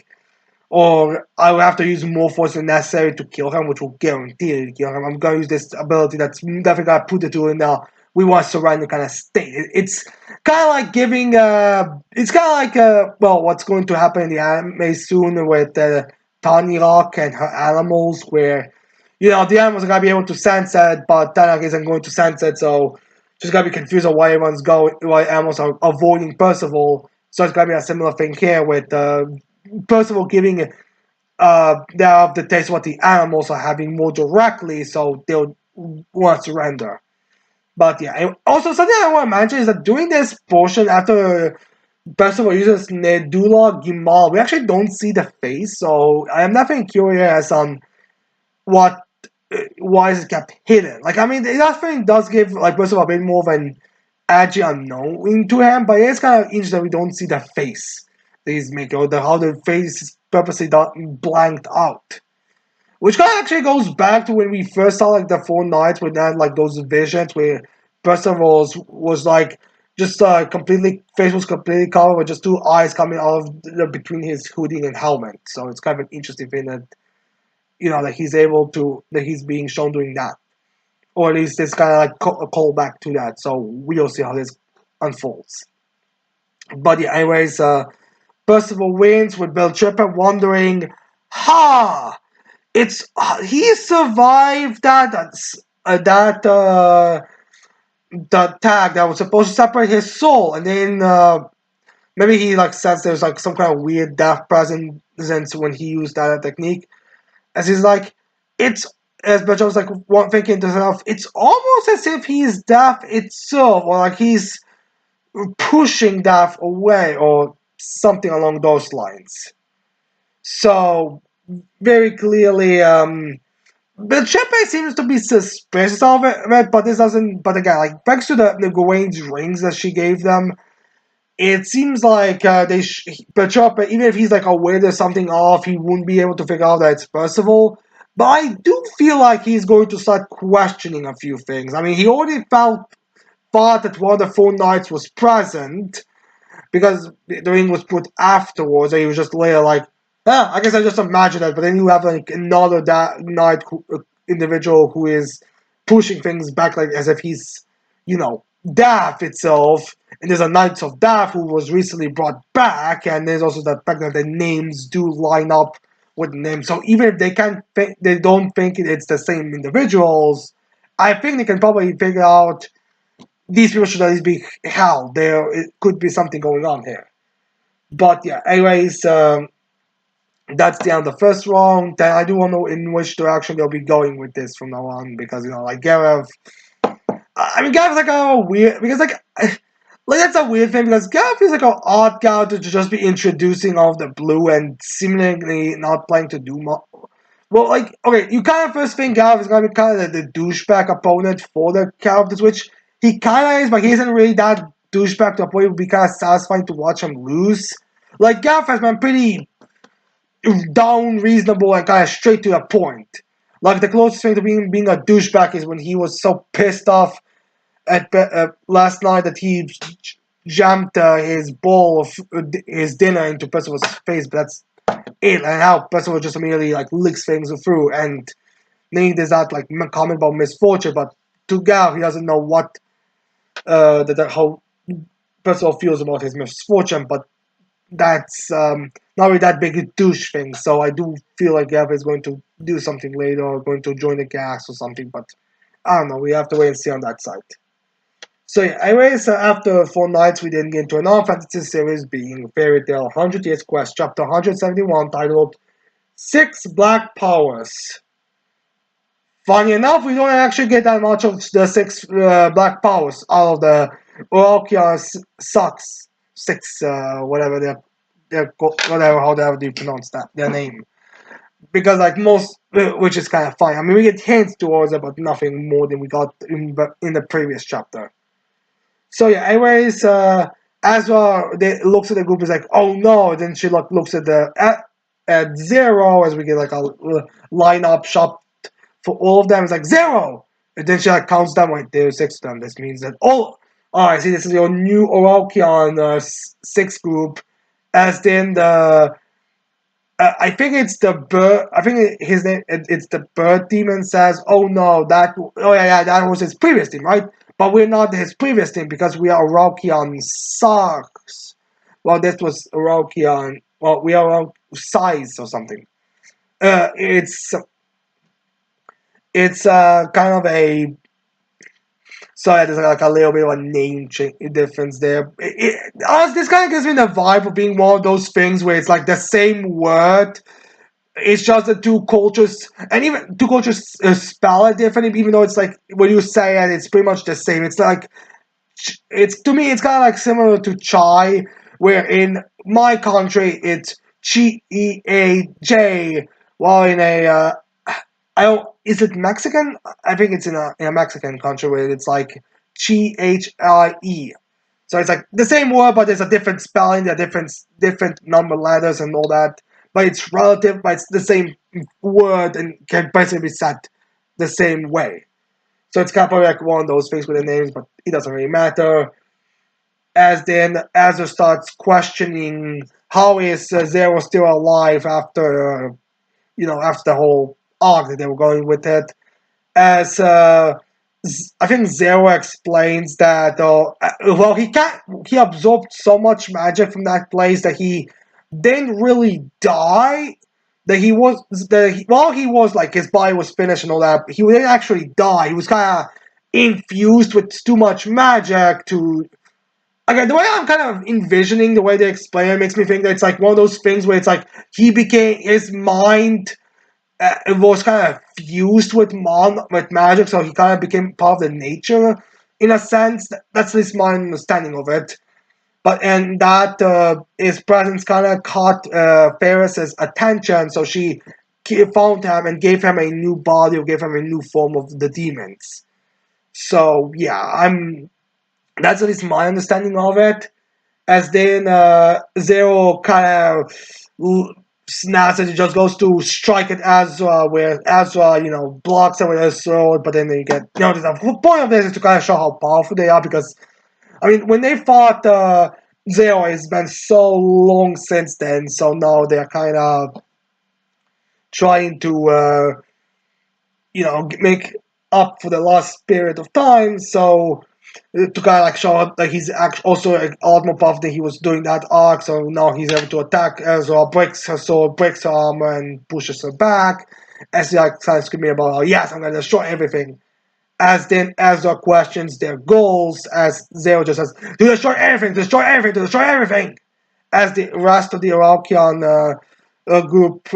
Or I will have to use more force than necessary to kill him, which will guarantee to kill him. I'm going to use this ability that's definitely going to put it to it now. We want to surrender kind of state. It's kind of like giving, it's kind of like, well, what's going to happen in the anime soon with Tani Rock and her animals, where, the animals are going to be able to sense it, but Tani Rock isn't going to sense it, so she's going to be confused on why why animals are avoiding Percival. So it's going to be a similar thing here with Percival giving the taste what the animals are having more directly, so they'll want to surrender. But yeah, and also something I want to mention is that during this portion, after Percival uses Nedula Gimal, we actually don't see the face, so I am definitely curious on what why is it kept hidden. Like, I mean, it definitely does give like Percival a bit more of an edgy unknown to him, but it's kind of interesting that we don't see the face that he's making, or how the face is purposely blanked out. Which kind of actually goes back to when we first saw like the Four Knights with that like those visions where Percival was like just completely face was completely covered with just two eyes coming out of between his hoodie and helmet. So it's kind of an interesting thing that that he's able to that he's being shown doing that, or at least it's kind of like a callback to that. So we'll see how this unfolds. But yeah, anyways, Percival wins with Bill Tripper wondering, ha! It's he survived that tag that was supposed to separate his soul, and then maybe he like says there's like some kind of weird death presence when he used that technique. As he's like, it's as Butcher was like one thinking to himself, it's almost as if he's death itself, or like he's pushing death away, or something along those lines. So very clearly, the Chepe seems to be suspicious of it, but this doesn't. But again, like thanks to the Gawain's rings that she gave them, it seems like but Chepe, even if he's like aware there's something off, he wouldn't be able to figure out that it's Percival. But I do feel like he's going to start questioning a few things. I mean, he already thought that one of the four knights was present, because the ring was put afterwards, and he was just later like, I guess I just imagined that. But then you have like another knight individual who is pushing things back, like as if he's, Death itself. And there's a Knights of Death who was recently brought back, and there's also the fact that the names do line up with names. So even if they don't think it's the same individuals, I think they can probably figure out these people should at least be held. There it could be something going on here. But yeah, anyways, that's the end of the first round. Then I do want to know in which direction they'll be going with this from now on, because like Garev. I mean, Gareth's like a weird, because like that's a weird thing, because Gareth is like an odd guy to just be introducing all of the blue and seemingly not planning to do much. Well, like, okay, you kind of first think Gareth is going to be kind of the douchebag opponent for the characters, which he kind of is, but he isn't really that douchebag to a point it would be kind of satisfying to watch him lose. Like, Gareth has been pretty down, reasonable, and kind of straight to the point. Like, the closest thing to being a douchebag is when he was so pissed off at last night that he jammed his bowl of his dinner into Percival's face, but that's it. And how Percival just immediately like licks things through, and then there's that like comment about misfortune, but to Gal, he doesn't know what how Percival feels about his misfortune, but that's not really that big a douche thing. So I do feel like Gav is going to do something later, or going to join the gas or something, but I don't know. We have to wait and see on that side. So yeah, anyways, after 4 nights, we then get into an non-fantasy series being Fairy Tail 100 Years Quest, chapter 171, titled Six Black Powers. Funny enough, we don't actually get that much of the six black powers out of the Orokia Sucks six, whatever whatever however you pronounce that their name. Because like most, which is kind of funny. I mean, we get hints towards it, but nothing more than we got in the previous chapter. So yeah, anyways, Azra looks at the group is like, oh no. Then she looks at at Zero, as we get like a lineup shop for all of them. It's like Zero, and then she like counts down like there's six of them. This means that all Alright, see, this is your new Orochion 6 group, as then the I think it's the bird. I think his name. It's the bird demon says, "Oh no, that. Oh yeah, that was his previous team, right? But we're not his previous team because we are Orochion Sarks. Well, this was Orochion. Well, we are size or something. It's kind of a so yeah, there's like a little bit of a name difference there. Honestly, this kind of gives me the vibe of being one of those things where it's like the same word. It's just the two cultures, and even two cultures spell it differently. Even though it's like when you say it, it's pretty much the same. It's like it's to me, it's kind of like similar to chai, where in my country it's Cheaj, while in a I don't is it Mexican? I think it's in a Mexican country where it's like Chie. So it's like the same word, but there's a different spelling, there are different number letters and all that. But it's relative, but it's the same word and can basically be said the same way. So it's kind of like one of those things with the names, but it doesn't really matter. As then Azure starts questioning how is Zero still alive after after the whole arc that they were going with it. As I think Zero explains that well he absorbed so much magic from that place that he didn't really die. That he was while he was like his body was finished and all that, he didn't actually die. He was kind of infused with too much magic to. Again, the way I'm kind of envisioning the way they explain it makes me think that it's like one of those things where it's like he became his mind it was kind of fused with with magic, so he kind of became part of the nature in a sense. That's at least my understanding of it. But and that his presence kind of caught Ferris's attention, so she found him and gave him a new body, or gave him a new form of the demons. So yeah, I'm. That's at least my understanding of it. As then Zero kind of snaps and he just goes to strike at Azra, where Azra, blocks him with his sword, but then they get, the point of this is to kind of show how powerful they are, because, I mean, when they fought Zero, it's been so long since then, so now they're kind of trying to, make up for the lost period of time, so to kind of like show up that he's actually also a lot more powerful than he was doing that arc. So now he's able to attack Ezra, breaks her sword, breaks her armor, and pushes her back. As he like starts screaming about, oh, yes, I'm gonna destroy everything. As then Ezra questions their goals, as Zero just says, to destroy everything, to destroy everything, to destroy everything. As the rest of the Iraqian group.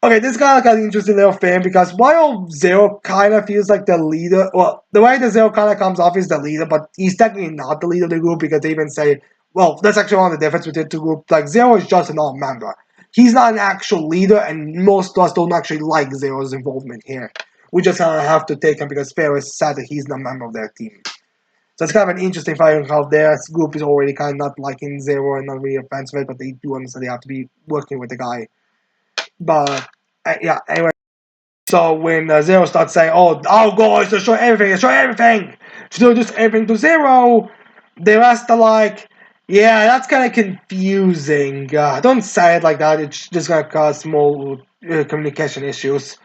Okay, this is kind of like an interesting little thing because while Zero kind of feels like the leader, well, the way that Zero kind of comes off is the leader, but he's technically not the leader of the group because they even say, well, that's actually one of the differences between the two groups. Like, Zero is just an odd member. He's not an actual leader, and most of us don't actually like Zero's involvement here. We just kind of have to take him because Ferris said that he's not a member of their team. So it's kind of an interesting finding how their group is already kind of not liking Zero and not really a fans of it, but they do understand they have to be working with the guy. But yeah, anyway. So when Zero starts saying, "Oh, guys, destroy everything, just everything to Zero," the rest are like, "Yeah, that's kind of confusing. Don't say it like that. It's just gonna cause small communication issues."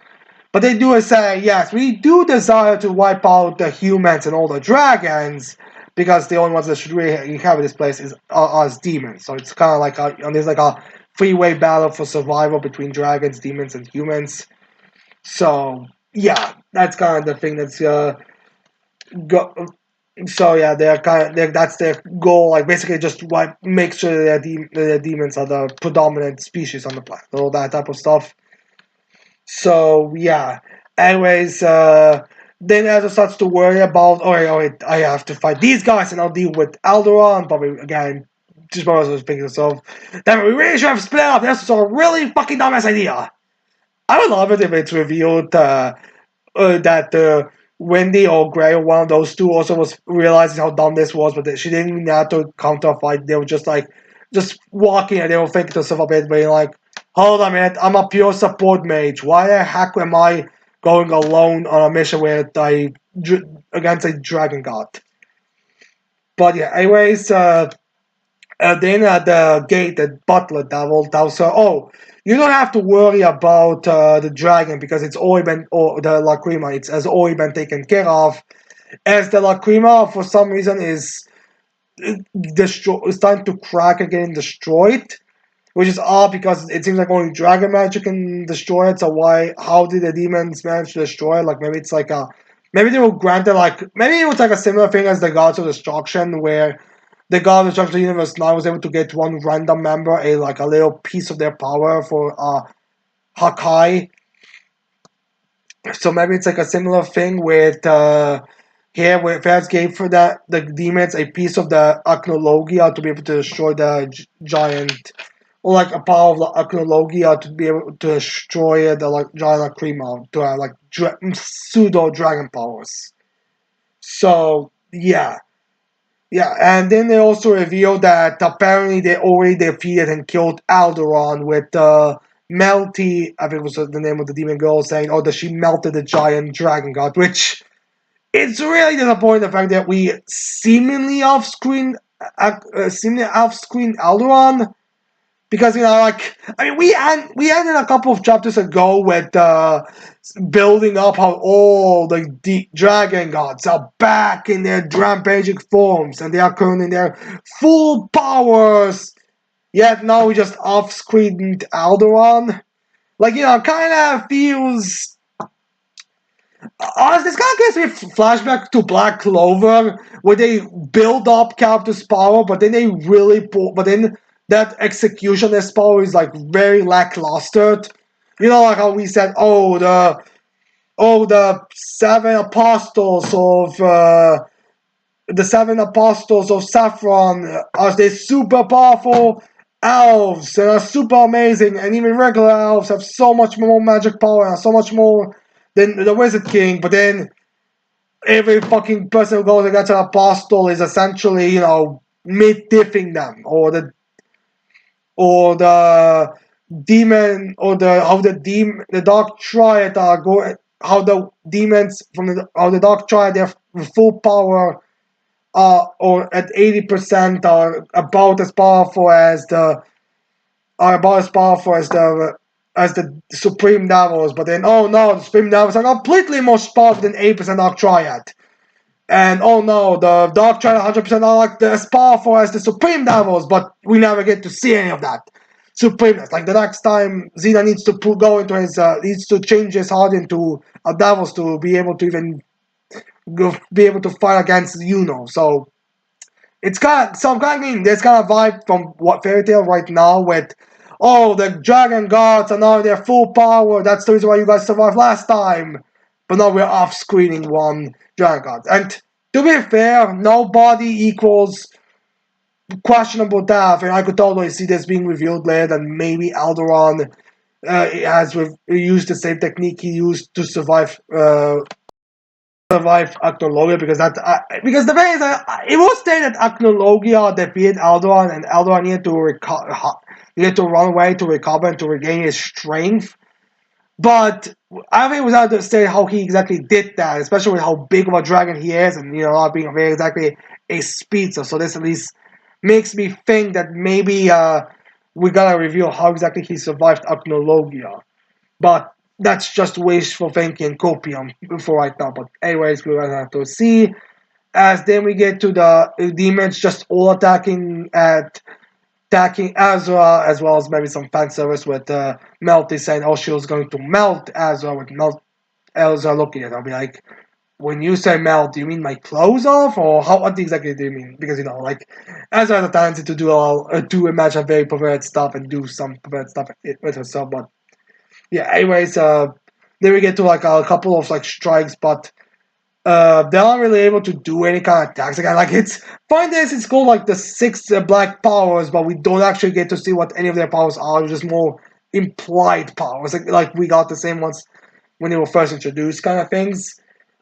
But they do say, yes, we do desire to wipe out the humans and all the dragons, because the only ones that should really inhabit this place is us demons. So it's kind of like there's like a three-way battle for survival between dragons, demons, and humans. So yeah, that's kind of the thing that's go. So yeah, that's their goal. Like basically, just make sure that the demons are the predominant species on the planet, all that type of stuff. So yeah. Anyways, then Ezra starts to worry about, alright, I have to fight these guys and I'll deal with Alderaan. Probably again, just while I was thinking to myself, damn it, we really should have split up. This was a really fucking dumbass idea. I would love it if it's revealed that Wendy or Gray or one of those two also was realizing how dumb this was, but she didn't even have to counter fight. They were just walking and they were thinking to themselves a bit, being like, hold on a minute, I'm a pure support mage. Why the heck am I going alone on a mission against a dragon god? But yeah, anyways, then at the gate, the butler devil tells her, "Oh, you don't have to worry about the dragon because it's already been, or the lacrima, it has already been taken care of. As the lacrima, for some reason, is starting to crack again and destroy it, which is odd because it seems like only dragon magic can destroy it. So why? How did the demons manage to destroy it? Like maybe it's like a, maybe they were granted like maybe it was like a similar thing as the gods of destruction, where the god of destruction of the universe now was able to get one random member a like a little piece of their power for Hakai. So maybe it's like a similar thing with here where Faz gave for that the demons a piece of the Acnologia to be able to destroy the giant, or like a power of the Acnologia to be able to destroy the like giant Lacrima to have like pseudo dragon powers. So yeah. Yeah, and then they also revealed that apparently they already defeated and killed Alderon with Melty, I think was the name of the demon girl, saying, "Oh, that she melted the giant dragon god," which it's really disappointing the fact that we seemingly off-screen Alderon, because like I mean we ended a couple of chapters ago with building up how all the deep dragon gods are back in their rampaging forms and they are currently in their full powers. Yet now we just off-screened Alderon. Like kind of feels. Honestly, this kind of gives me flashback to Black Clover, where they build up characters' power, but then they really pull. But then that execution of this power is like very lackluster. Like how we said, the seven apostles of Saffron are they super powerful elves and are super amazing, and even regular elves have so much more magic power and so much more than the Wizard King. But then every fucking person who goes against an apostle is essentially, mid-diffing them, or the demon, or the dark triad are going, how the demons from how the dark triad, their full power, or at 80% are about as powerful as the Supreme Devils. But then, oh no, the Supreme Devils are completely more powerful than 80% Dark Triad. And oh no, the Dark Triad 100% are like as powerful as the Supreme Devils, but we never get to see any of that supremeness. Like the next time Zeta needs to needs to change his heart into a Devils to be able to even be able to fight against So it's kind of, so I'm kind of getting this kind of vibe from what Fairy Tail right now with, oh, the dragon gods are now in their full power. That's the reason why you guys survived last time. But now we're off screening one dragon god. And to be fair, nobody equals questionable death. And I could totally see this being revealed later that maybe Alderon has used the same technique he used to survive Acnologia, because the thing is it was stated that Acnologia defeated Alderon and Alderon needed to run away to recover and to regain his strength. But I think it was hard to say how he exactly did that, especially with how big of a dragon he is, and not being very exactly a speedster. So this at least makes me think that maybe we gotta reveal how exactly he survived Acnologia. But that's just wishful thinking, copium for right now. But anyways, we're gonna have to see. As then we get to the demons just all attacking Azra, as well as maybe some fan service with Melty saying, "Oh, she was going to melt Azra," with Azra looking at her. I'll be like, when you say melt, do you mean my clothes off, or what exactly do you mean? Because like Azra has a tendency to to imagine very perverted stuff and do some perverted stuff with herself, but yeah, anyways, then we get to like a couple of like strikes, but they're not really able to do any kind of attacks again. Like it's called like the six black powers, but we don't actually get to see what any of their powers are. Just more implied powers, like we got the same ones when they were first introduced, kind of things.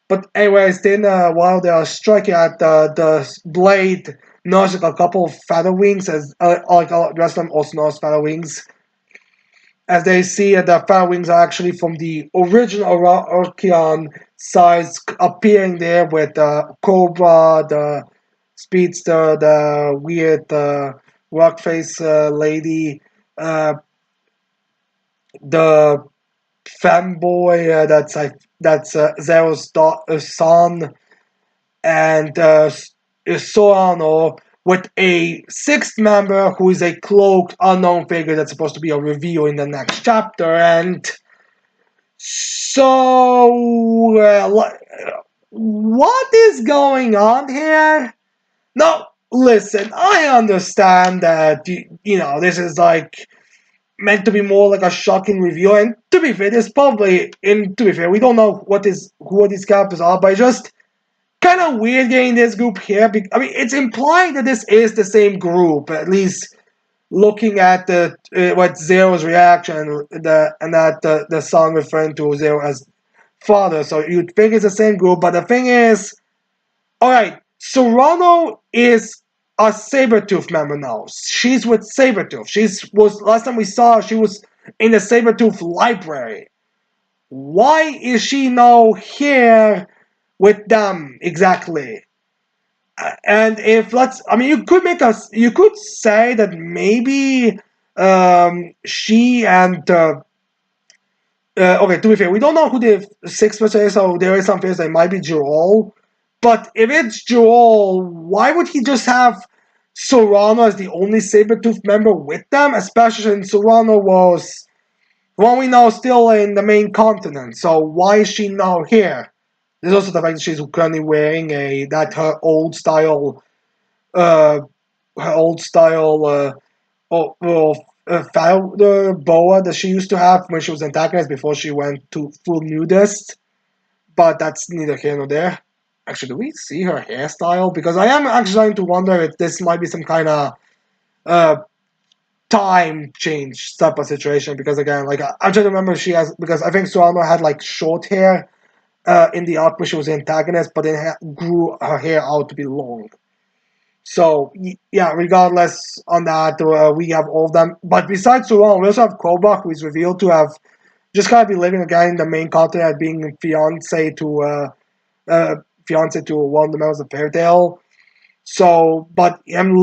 But anyways, then while they are striking at the blade, notches a couple of feather wings, as like the rest of them also knows feather wings, as they see that the feather wings are actually from the original Archeon size appearing there with the Cobra, the speedster, the weird rock face lady, uh, the fanboy that's Zero's son, and Sorano with a sixth member who is a cloaked unknown figure that's supposed to be a reveal in the next chapter. And so, what is going on here? No, listen, I understand that this is like meant to be more like a shocking review, and to be fair, this probably, to be fair, we don't know who these characters are, but it's just kind of weird getting this group here. I mean, it's implied that this is the same group, at least looking at the what Zero's reaction, and that the song referring to Zero as father. So you'd think it's the same group, but the thing is, all right, Serrano is a Sabretooth member now. She's with Sabretooth. Was last time we saw her, she was in the Sabretooth library. Why is she now here with them exactly? And if I mean, you could say that maybe she and okay, to be fair, we don't know who the sixth person is, so there is some fears that it might be Joel. But if it's Joel, why would he just have Serrano as the only Sabretooth member with them? Especially since Serrano was, well, we know, still in the main continent. So why is she now here? There's also the fact that she's currently wearing her old style, uh, founder boa that she used to have when she was antagonist before she went to full nudist. But that's neither here nor there. Actually, do we see her hairstyle? Because I am actually starting to wonder if this might be some kind of uh, time change type of situation. Because again, like I'm trying to remember if she has, because I think Suano had like short hair in the arc when she was the antagonist, but then grew her hair out to be long. So yeah, regardless on that, we have all of them. But besides Suran, we also have Krobach, who is revealed to have just kind of be living again in the main continent, being uh, fiance to one of the members of Fairy Tail. So, but I'm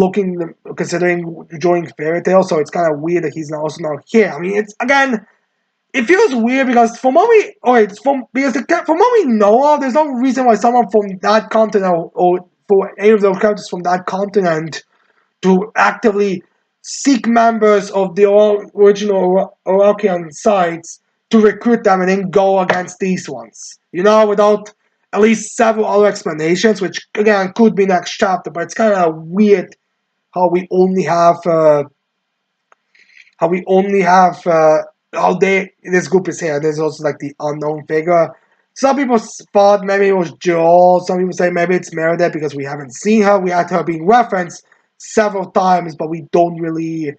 considering joining Fairy Tail, so it's kind of weird that he's also not here. I mean, it's again, it feels weird because from what we, oh, it's from what we know of, there's no reason why someone from that continent or for any of those characters from that continent to actively seek members of the original Orochian sites to recruit them and then go against these ones. Without at least several other explanations, which again could be next chapter, but it's kind of weird how we only have how this group is here. There's also like the unknown figure. Some people thought maybe it was Joel. Some people say maybe it's Meredith because we haven't seen her. We had her being referenced several times, but we don't really.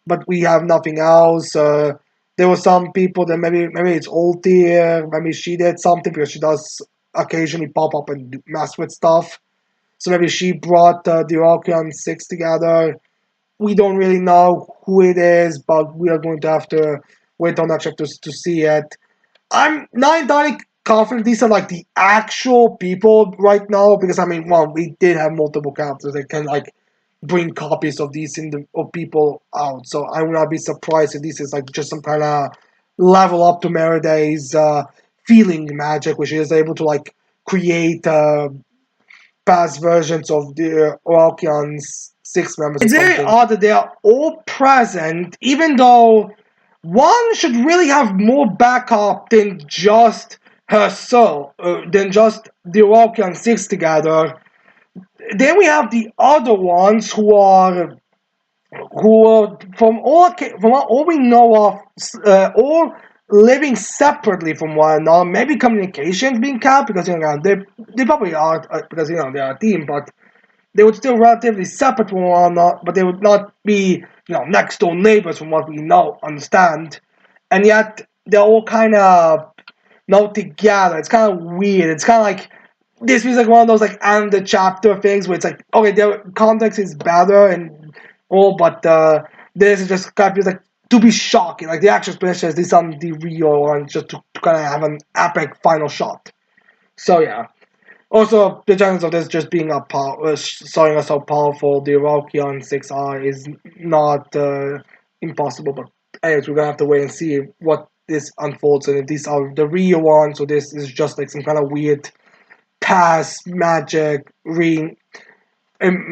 But we have nothing else. There were some people that maybe it's Ulti. Maybe she did something because she does occasionally pop up and mess with stuff. So maybe she brought the Orochian Six together. We don't really know who it is, but we are going to have to wait on that chapter to see it. I'm not entirely confident these are like the actual people right now because I mean, one, we did have multiple characters that can like bring copies of these of people out, so I would not be surprised if this is like just some kind of level up to Meriday's feeling magic, which is able to like create past versions of the Orochian's six members. It's very odd that they are all present, even though one should really have more backup than just her soul, than just the Orochian six together. Then we have the other ones who are from all we know of, all living separately from one another. Maybe communications being cut because they probably are because they are a team, but they would still relatively separate from one another. But they would not be next door neighbors from what we understand, and yet they're all kind of not together. It's kind of weird. It's kind of like this feels like one of those like end the chapter things where it's like okay, their context is better and all, but this is just kind of feels like to be shocking. Like the actual explanation is this on the real and just to kind of have an epic final shot. So yeah. Also, the chances of this just being showing us how powerful the Orochian 6 are is not impossible. But anyways, we're gonna have to wait and see what this unfolds and if these are the real ones or this is just like some kind of weird past magic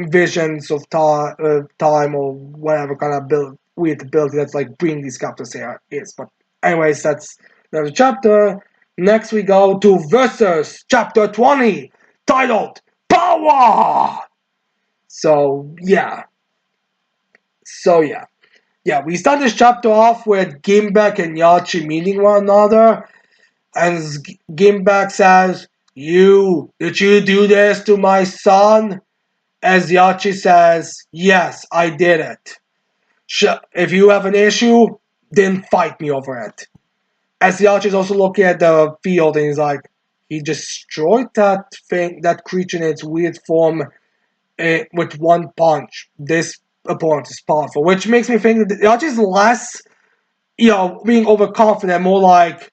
visions of time or whatever kind of weird ability that's like bringing these captors here is. But anyways, that's another chapter. Next we go to Versus chapter 20, titled Power. So yeah, yeah. We start this chapter off with Gimbek and Yachi meeting one another, and Gimbek says, did you do this to my son?" As Yachi says, "Yes, I did it. If you have an issue, then fight me over it." As Yachi is also looking at the field and he's like, he destroyed that creature in its weird form with one punch. This opponent is powerful, which makes me think that Yachi is less, being overconfident, more like,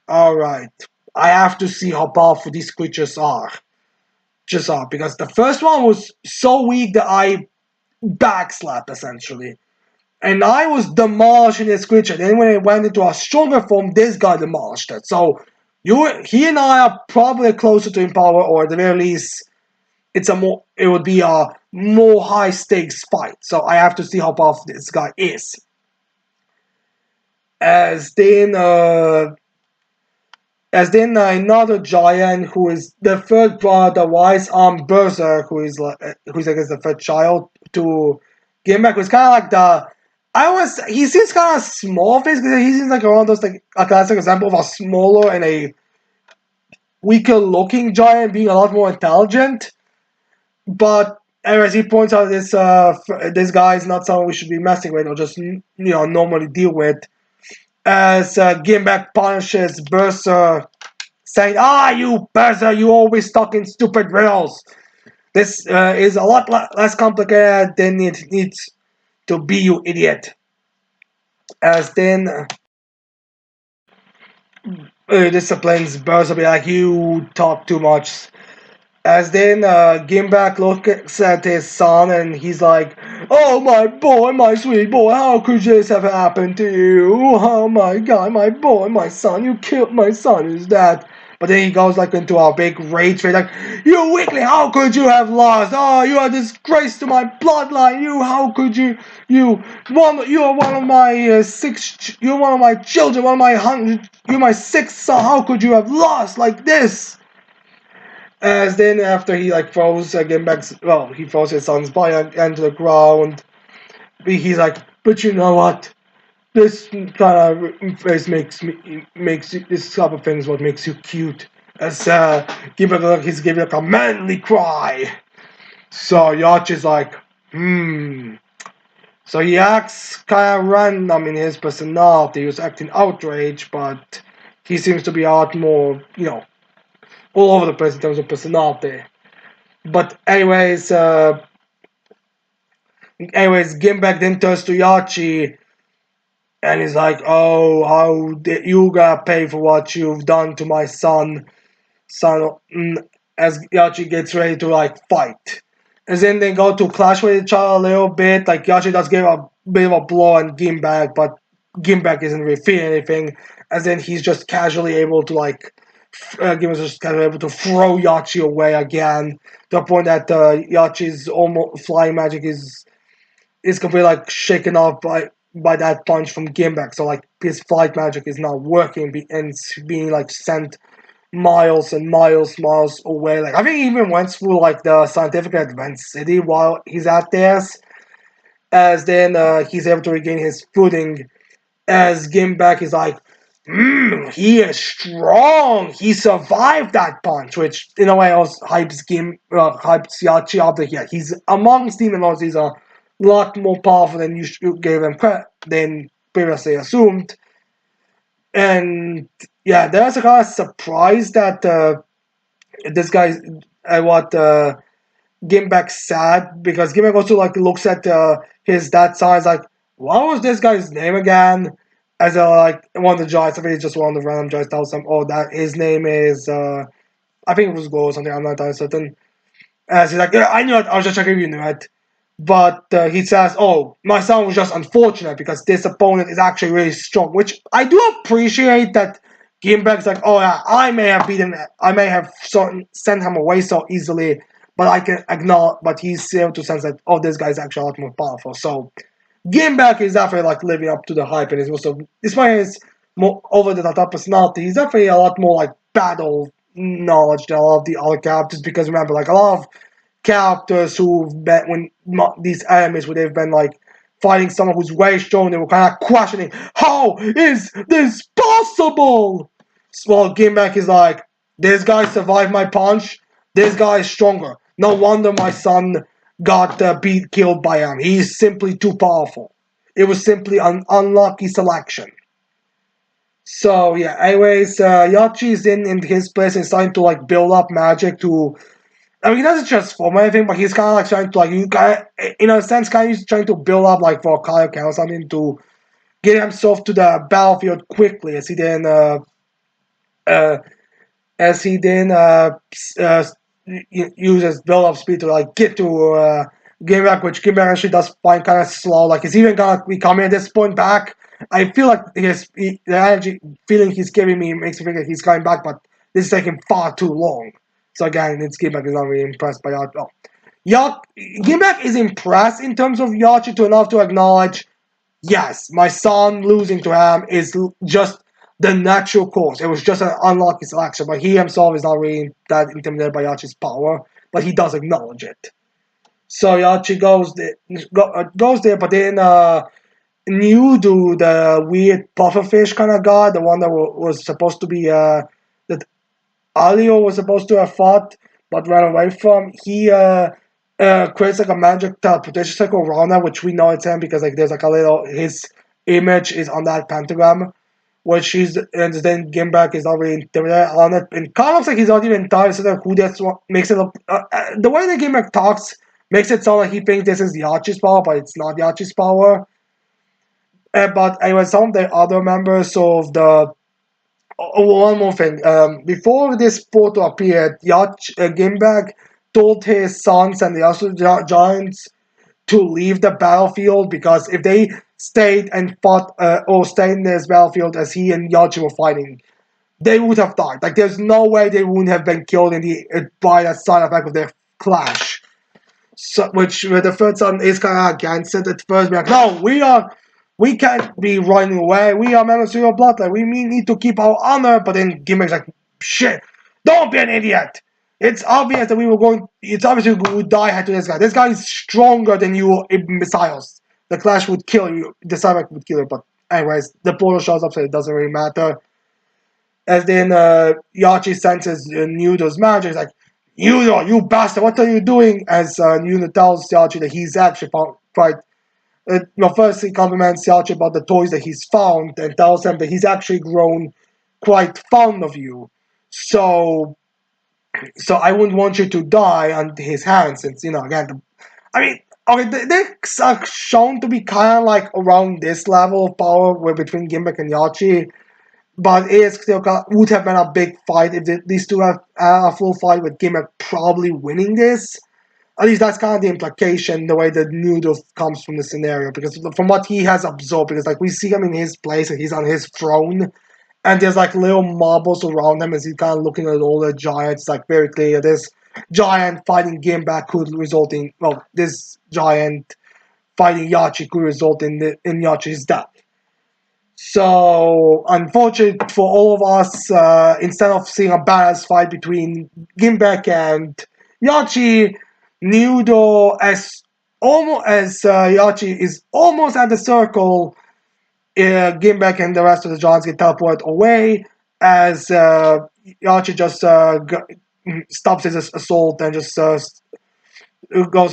alright, I have to see how powerful these creatures are. Just are, because the first one was so weak that I backslap essentially. And I was demolishing this creature. Then when it went into a stronger form, this guy demolished it. So he and I are probably closer to in power, or at the very least, it would be a more high stakes fight. So I have to see how powerful this guy is. As then another giant who is the third brother, the wise armed berserk, who's I guess the third child to Gimback, was kind of like he seems kind of small face because he seems like one of those like a classic example of a smaller and a weaker looking giant being a lot more intelligent. But anyways, he points out this guy is not someone we should be messing with or just normally deal with. As Gimback punishes Berserk, saying, you Berserk, you always stuck in stupid riddles. This is a lot less complicated than it needs to be, you idiot." As then disciplines Berserk, be like, "You talk too much." As then Gimbak looks at his son and he's like, "Oh my boy, my sweet boy, how could this have happened to you? Oh my god, my boy, my son, you killed my son, is that?" But then he goes like into a big rage phase, like, "You weakling, how could you have lost? Oh, you are a disgrace to my bloodline. How could you? You are one of my you're one of my children, one of my 100, you're my sixth son. How could you have lost like this?" As then after he like throws he throws his son's body into the ground. He's like, "But you know what? This kind of face makes you, this type of thing is what makes you cute." As he's giving like a manly cry. So Yacht is like, So he acts kind of random in his personality. He was acting outraged, but he seems to be a lot more, all over the place in terms of personality. But anyways, Gimbek then turns to Yachi and he's like, "Oh, how did you gotta pay for what you've done to my son?" As Yachi gets ready to like fight. And then they go to clash with each other a little bit. Like Yachi does give a bit of a blow on Gimbek, but Gimbek isn't really feeling anything. As then he's just casually able to like Gimbek is just kind of able to throw Yachi away again to the point that Yachi's almost flying magic is completely like shaken off by that punch from Gimbek. So like his flight magic is not working and it's being like sent miles and miles away. Like I think he even went through like the scientific advanced city while he's at this. As then he's able to regain his footing. As Gimbek is like, he is strong. He survived that punch, which in a way also hypes Yachi up. That yeah, he's amongst demon lords. He's a lot more powerful than you gave him credit than previously assumed. And yeah, there's a kind of surprise that this guy, what Gimbek said, because Gimbek also like looks at his dad signs like, what was this guy's name again? As like one of the giants, I think it's just one of the random giants tells him, oh, that his name is I think it was goal or something. I'm not entirely certain. As he's like, yeah, I knew it. I was just checking if you knew it. But he says, "Oh, my son was just unfortunate because this opponent is actually really strong," which I do appreciate. That Gimbeck's like, "Oh yeah, I may have beaten, I may have sent him away so easily, but I can acknowledge, but he's able to sense that, oh, this guy's actually a lot more powerful." So Gimbeck is definitely like living up to the hype, and he's also, despite his more over the top personality, he's definitely a lot more like battle knowledge than a lot of the other characters. Because remember, like a lot of characters who've been when not these enemies where they've been like fighting someone who's way strong, they were kind of questioning, how is this possible? Well, Gimbeck is like, this guy survived my punch. This guy is stronger. No wonder my son got killed by him. He's simply too powerful. It was simply an unlucky selection. So yeah. Anyways, Yachi's in his place and starting to like build up magic to. I mean, he doesn't transform or anything, but he's kind of like trying to like you kind in a sense, kind of trying to build up like for a Kaioken or something to get himself to the battlefield quickly, uh, as he then uses build up speed to like get to Gimbeck, which Gimbeck actually does find kind of slow. Like he's even gonna be coming at this point back. I feel like the energy feeling he's giving me makes me think that he's coming back, but this is taking far too long. So again, it's Gimbeck is not really impressed by that. Oh. Gimbeck is impressed in terms of Yachi to enough to acknowledge, yes, my son losing to him is just the natural course. It was just an unlucky selection, but he himself is not really that intimidated by Yachi's power, but he does acknowledge it. So Yachi goes there, but then Nudu, the weird pufferfish kind of guy, the one that was supposed to be that Alio was supposed to have fought but ran away from. He creates like a magic teleportation circle around him, which we know it's him because like there's like a little his image is on that pentagram, which he's and then Gimbeck is not really intimidated on it, and kind of looks like he's not even entirely certain who that's what makes it look. The way that Gimbeck talks makes it sound like he thinks this is Yachi's power, but it's not Yachi's power. But anyway, some of the other members of the one more thing. Before this photo appeared, Gimbeck told his sons and the other giants to leave the battlefield because if they stayed and fought or stayed in this battlefield as he and Yachi were fighting, they would have died. Like, there's no way they wouldn't have been killed in the by the side effect of their clash. So, which the third son is kind of against it at first. Be like, no, we can't be running away. We are members of your bloodline. We need to keep our honor. But then Gimmick's like, shit, don't be an idiot. It's obvious that we were going. It's obvious we would die to this guy. This guy is stronger than you in missiles. The clash would kill you. The Cyberk would kill you. But anyways, the portal shows up, so it doesn't really matter. As then Yachi senses Nudo's magic. He's like, Nudo, you bastard, what are you doing? As Nudo tells Yachi that he's actually quite. First he compliments Yachi about the toys that he's found and tells him that he's actually grown quite fond of you. So, so I wouldn't want you to die on his hands. Since again, I mean, okay, they're shown to be kind of like around this level of power, where between Gimbeck and Yachi. But it still would have been a big fight if these two have a full fight with Gimmick probably winning this. At least that's kind of the implication, the way that Noodle comes from the scenario. Because from what he has absorbed, because like we see him in his place and he's on his throne, and there's like little marbles around him as he's kind of looking at all the giants. Like very clear, this giant fighting Gimbeck could result in this giant fighting Yachi could result in Yachi's death. So, unfortunately for all of us, instead of seeing a badass fight between Gimbeck and Yachi, Nudo as Yachi is almost at the circle, Gimbeck and the rest of the giants get teleported away as Yachi just stops his assault and just goes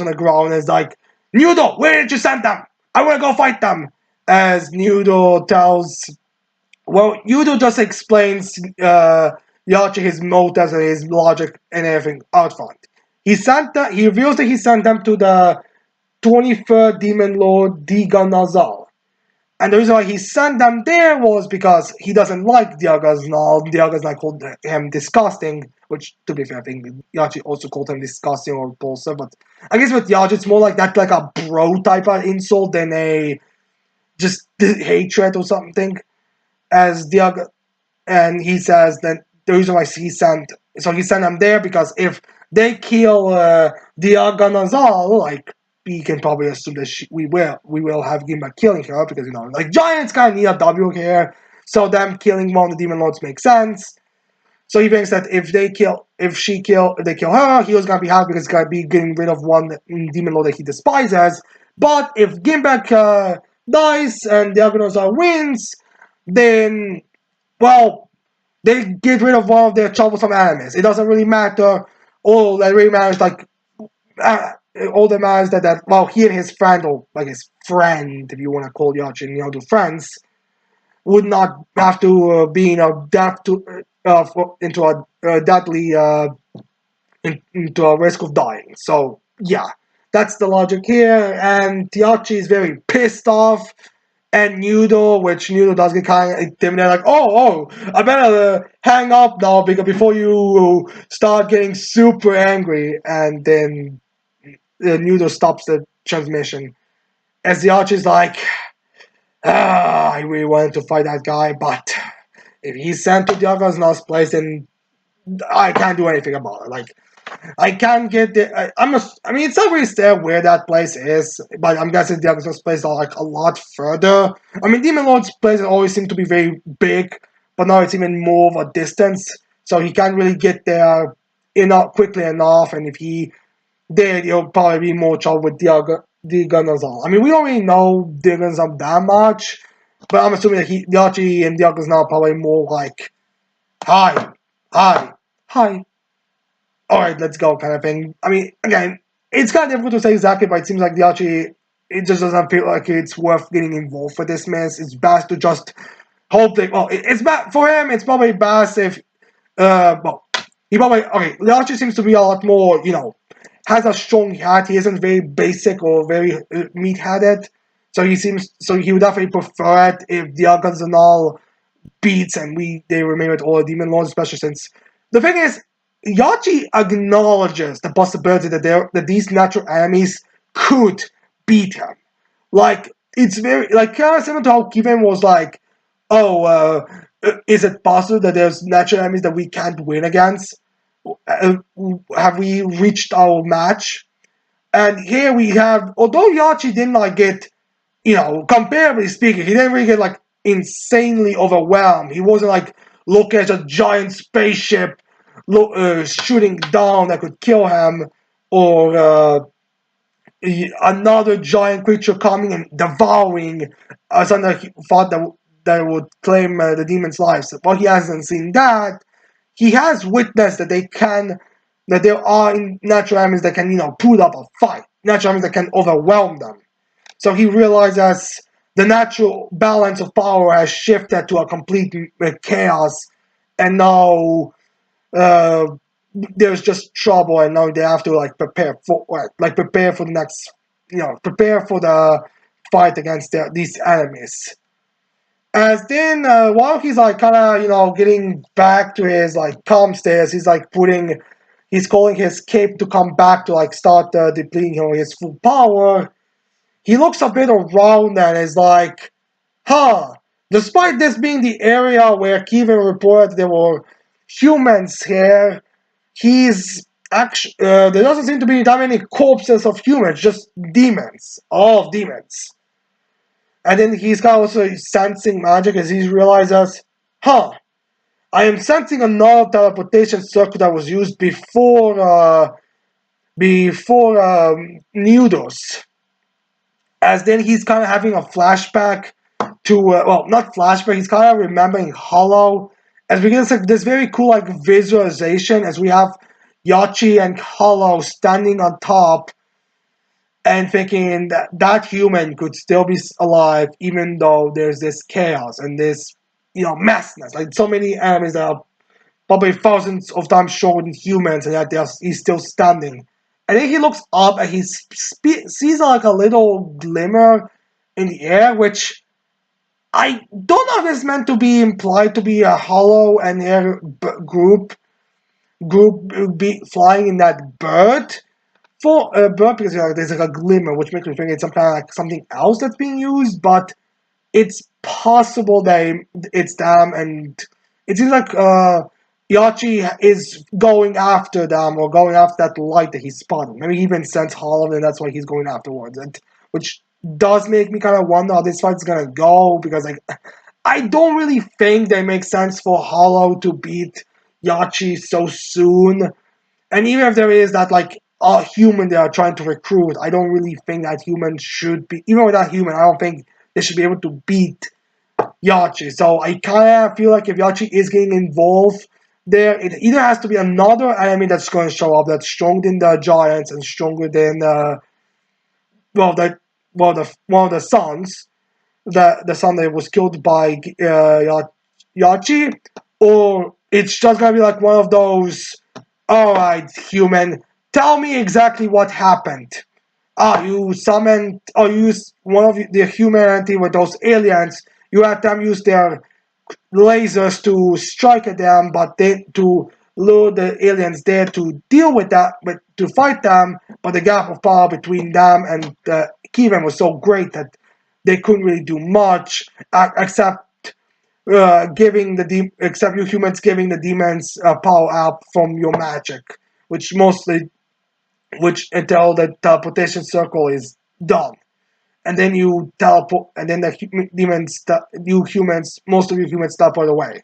on the ground and is like, Nudo, where did you send them? I want to go fight them. As Nudo tells, Nudo just explains Yachi his motives and his logic and everything out front. He reveals that he sent them to the 23rd Demon Lord Diga Nazal. And the reason why he sent them there was because he doesn't like the others and all. The others like called him disgusting, which to be fair, I think Yachi also called him disgusting or repulsive. But I guess with Yachi, it's more like that, like a bro type of insult than a just hatred or something. As the other, and he says that the reason why he sent them there because if they kill the Ganazal, like we can probably assume that we will have Gimba killing her because like giants kind of need a W here, so them killing one of the demon lords makes sense. So he thinks that if they kill her, he was gonna be happy because he's gonna be getting rid of one demon lord that he despises. But if Gimbek dies and the Ganazal wins, then well, they get rid of one of their troublesome enemies. It doesn't really matter. All that really matters, like, uh, all that matters that well, he and his friend, or like his friend, if you want to call Yachin, the friends, would not have to be in a death to into a deadly into a risk of dying. So yeah, that's the logic here. And Tiachi is very pissed off and Noodle, which Noodle does get kind of intimidated, like, I better hang up now because before you start getting super angry, and then Noodle stops the transmission. As the Archie's like, I really wanted to fight that guy, but if he's sent to the other's last place, then I can't do anything about it. Like, I can't get the. I mean, it's not really clear where that place is, but I'm guessing the other place are like a lot further. I mean, Demon Lord's place always seemed to be very big, but now it's even more of a distance, so he can't really get there enough quickly enough. And if he did, he'll probably be more trouble with the Gunazal. I mean, we already know the Gunazal that much, but I'm assuming that the Archie and the Gunazal are probably more like, hi, hi, hi, all right, let's go kind of thing. I mean, again, it's kind of difficult to say exactly, but it seems like the Archie, it just doesn't feel like it's worth getting involved for this mess. It's best to just hope that, well, it's bad for him, it's probably best if, well, he probably, okay, the Archie seems to be a lot more, has a strong heart. He isn't very basic or very meat-headed. So he would definitely prefer it if the Archons and all beats and they remain with all the demon lords, especially since the thing is, Yachi acknowledges the possibility that these natural enemies could beat him. Like it's very like kind of similar to how Kevin was like, oh, is it possible that there's natural enemies that we can't win against? Uh, have we reached our match? And here we have, although Yachi didn't like get comparably speaking, he didn't really get like insanely overwhelmed. He wasn't like looking at a giant spaceship shooting down that could kill him, or another giant creature coming and devouring something that he thought that would claim the demon's lives. But he hasn't seen that. He has witnessed that there are natural enemies that can put up a fight, natural enemies that can overwhelm them. So he realizes the natural balance of power has shifted to a complete chaos, and now uh, there's just trouble, and now they have to like prepare for the next, prepare for the fight against these enemies. As then, while he's like kind of getting back to his like calm stairs, he's calling his cape to come back to like start depleting his full power. He looks a bit around and is like, huh, despite this being the area where Kevin reported there were humans here, there doesn't seem to be that many corpses of humans, just demons, all of demons. And then he's kind of also sensing magic as he realizes, huh, I am sensing another teleportation circle that was used before Nudos. As then he's kind of having a flashback to well, not flashback. He's kind of remembering Hollow, as we get this very cool like visualization as we have Yachi and Hollow standing on top and thinking that that human could still be alive even though there's this chaos and this messness, like so many enemies that are probably thousands of times stronger than humans, and yet he's still standing. And then he looks up and he sees like a little glimmer in the air, which I don't know if it's meant to be implied to be a hollow and air group be flying in that bird for a bird because there's like a glimmer which makes me think it's some kind of like something else that's being used, but it's possible that it's them, and it seems like Yachi is going after them or going after that light that he spotted. Maybe he even sent Hollow, and that's why he's going afterwards. And which does make me kind of wonder how this fight's gonna go because like I don't really think they make sense for Hollow to beat Yachi so soon. And even if there is that like a human they are trying to recruit, I don't really think that human should be. Even with that human, I don't think they should be able to beat Yachi. So I kind of feel like if Yachi is getting involved there, it either has to be another enemy that's going to show up that's stronger than the giants and stronger than well the one of the sons, the son that was killed by Yachi, or it's just gonna be like one of those. All right, human, tell me exactly what happened. You summoned or use one of the humanity with those aliens. You had them use their lasers to strike at them, but then to lure the aliens there to deal with that, but to fight them. But the gap of power between them and Kievan was so great that they couldn't really do much except giving except you humans giving the demons power up from your magic, which mostly which until the teleportation circle is done, and then you teleport, and then the demons, you humans, most of you humans teleport away.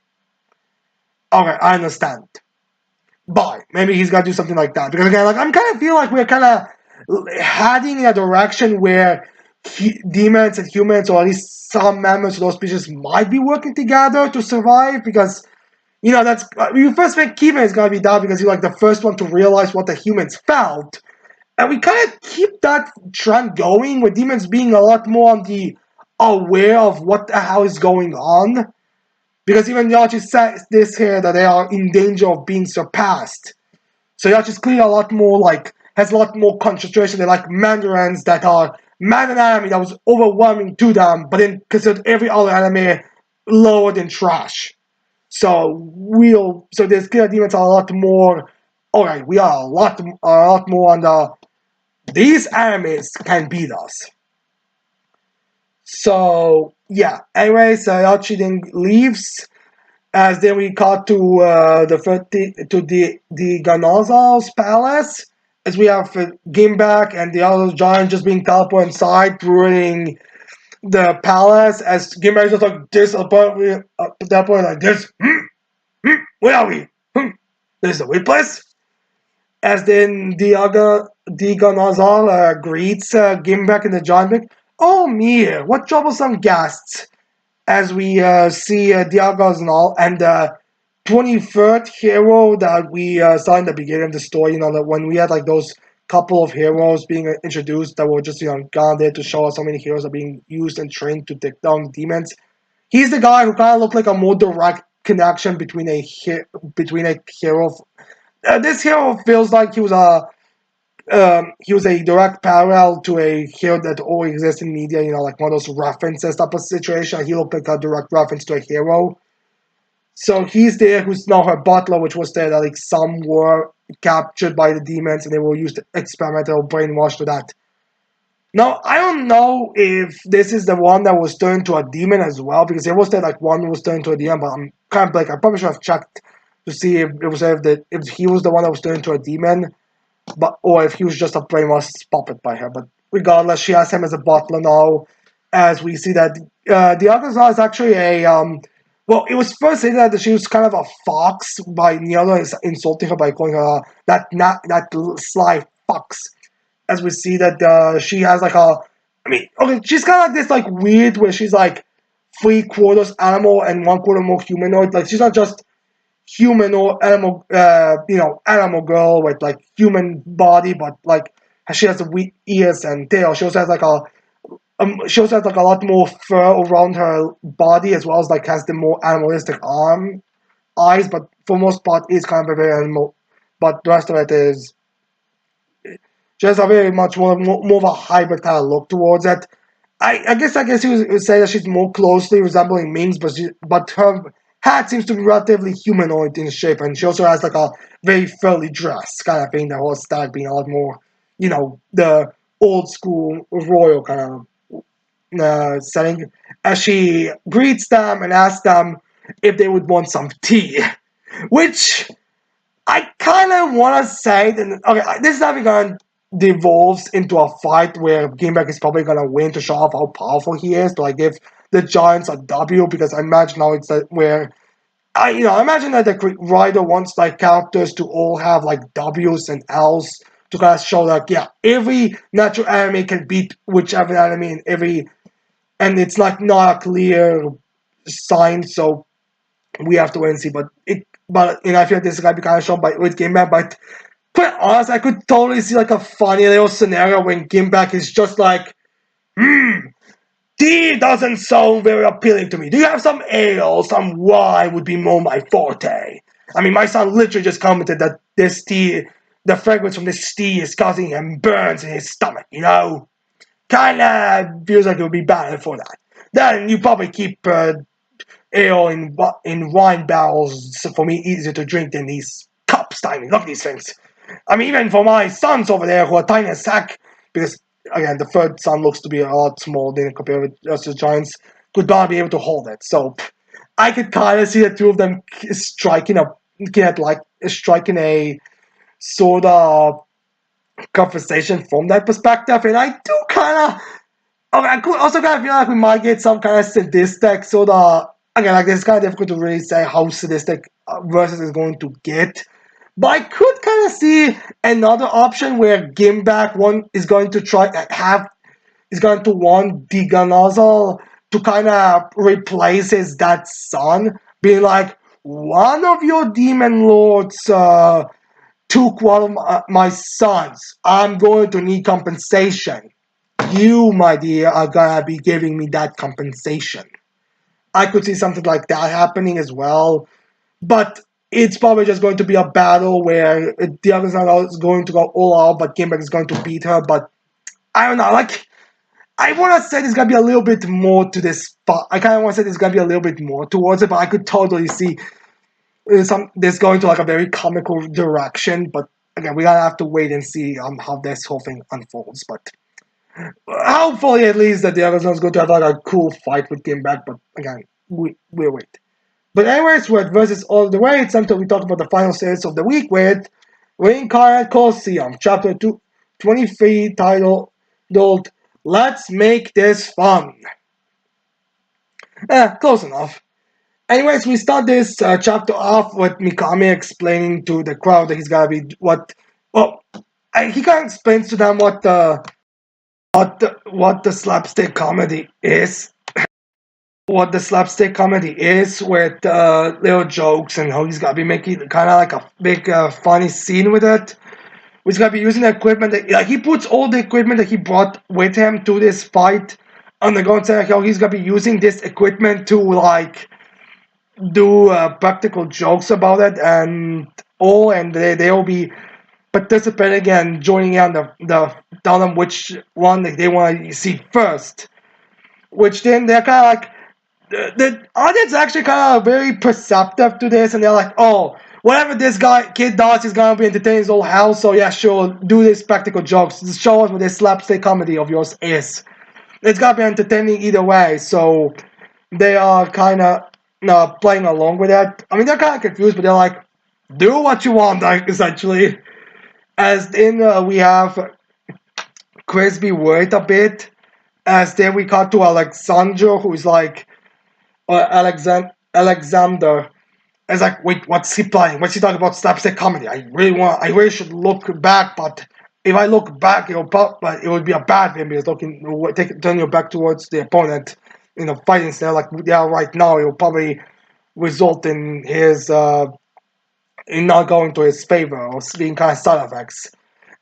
Okay, I understand. Bye. Maybe he's gonna do something like that because again, like I'm kind of feel like we're kind of heading in a direction where demons and humans, or at least some members of those species, might be working together to survive because that's you first think Kevin is gonna be down because he's like the first one to realize what the humans felt. And we kind of keep that trend going with demons being a lot more on the aware of what the hell is going on. Because even Yachi says this here that they are in danger of being surpassed. So Yachi's clearly a lot more like has a lot more concentration than like Mandarins that are man and anime that was overwhelming to them, but then considered every other anime lower than trash. So there's clear demons are a lot more. Alright, we are a lot more on the these animes can beat us. So yeah. Anyways, Yachi then leaves. As then we cut to the Ganozal's palace. As we have Gimbak and the other giant just being teleported inside, ruining the palace. As Gimbak is just like this, that point like this. Where are we? This is the weird place. As then Diga Nazal greets Gimbek and the giant big, oh Mir, what troublesome guests! As we see Diagonal and the 23rd hero that we saw in the beginning of the story, that when we had like those couple of heroes being introduced that were just gone there to show us how many heroes are being used and trained to take down demons. He's the guy who kind of looked like a more direct connection between a hero. This hero feels like he was a direct parallel to a hero that always exists in media, like one of those references type of situation. He looked like a direct reference to a hero. So he's there who's now her butler, which was there that like some were captured by the demons and they were used to experimental brainwash to that. Now I don't know if this is the one that was turned to a demon as well, because there was that like one was turned to a demon, but I'm kind of like I probably should have checked to see if it was if he was the one that was turned to a demon, but or if he was just a brainwashed puppet by her. But regardless, she has him as a butler now, as we see that the Arkansas is actually a well, it was first said that she was kind of a fox by Niala insulting her by calling her that sly fox. As we see that she has like I mean, okay, she's kind of like this like weird where she's like 3/4 animal and 1/4 more humanoid. Like she's not just human or animal, animal girl with like human body, but like she has ears and tail. She also has like a lot more fur around her body as well as like has the more animalistic eyes, but for most part is kind of a very animal. But the rest of it is just a very much more of a hybrid kind of look towards it. I guess you would say that she's more closely resembling Ming's, but her hat seems to be relatively humanoid in shape, and she also has like a very frilly dress kind of thing. The whole style being a lot more, the old school royal kind of setting. As she greets them and asks them if they would want some tea, which I kind of want to say that okay, this is not going to devolves into a fight where Gameback is probably going to win to show off how powerful he is to like give the Giants a W because I imagine now it's where I imagine that the writer wants like characters to all have like W's and L's to kind of show like yeah every natural enemy can beat whichever enemy in every and it's like not a clear sign so we have to wait and see but I feel like this is gonna be kind of shown by with Game Back but quite honest I could totally see like a funny little scenario when Game Back is just like tea doesn't sound very appealing to me. Do you have some ale? Some wine would be more my forte. I mean, my son literally just commented that this tea, the fragrance from this tea is causing him burns in his stomach, Kinda feels like it would be bad for that. Then you probably keep ale in wine barrels for me easier to drink than these cups. I mean, look at these things. I mean, even for my sons over there who are tiny as heck, because again, the third son looks to be a lot smaller than compared with us the Giants, could not be able to hold it. So I could kind of see the two of them striking a sort of conversation from that perspective, and I do kind of. Okay, I could also kind of feel like we might get some kind of sadistic sort of. Again, like it's kind of difficult to really say how sadistic versus is going to get. But I could kind of see another option where Gimback one is going to try have is going to want Diganazal to kind of replace his dad's son, being like, one of your demon lords took one of my sons. I'm going to need compensation. You, my dear, are gonna be giving me that compensation. I could see something like that happening as well. But it's probably just going to be a battle where the other side is going to go all out, but Gimbeck is going to beat her. But I don't know, like I want to say there's gonna be a little bit more to this. But I kind of want to say there's gonna be a little bit more towards it. But I could totally see some this going to like a very comical direction. But again, we gotta have to wait and see how this whole thing unfolds. But hopefully, at least that the other one's going to have like a cool fight with Gimbeck. But again, we'll wait. But anyways, with versus all the way, it's time we talk about the final series of the week with Reincarnation Coliseum, chapter 23, titled Let's Make This Fun. Close enough. Anyways, we start this chapter off with Mikami explaining to the crowd that he's gotta be what. Well, he kind of explains to them what the slapstick comedy is. What the slapstick comedy is with little jokes and how he's gonna be making kind of like a big funny scene with it. He's gonna be using the equipment that like he puts all the equipment that he brought with him to this fight on the ground, saying like, how he's gonna be using this equipment to like do practical jokes about it and they'll be participating and joining in the tell them which one they want to see first. Which then they're kind of like the audience actually kind of very perceptive to this, and they're like, "Oh, whatever this kid does is gonna be entertaining his whole house. So yeah, sure, do these practical jokes. Just show us what this slapstick comedy of yours is. It's gonna be entertaining either way." So they are kind of playing along with that. I mean, they're kind of confused, but they're like, "Do what you want," like, essentially. As in, we have Chris be worried a bit. As then we cut to Alexandra, who's like, Alexander is like, wait, what's he playing? What's he talking about slapstick comedy? I really should look back, but if I look back, but it would be a bad thing because turn your back towards the opponent in a fighting style like they are right now, it will probably result in his in not going to his favor or being kind of side effects.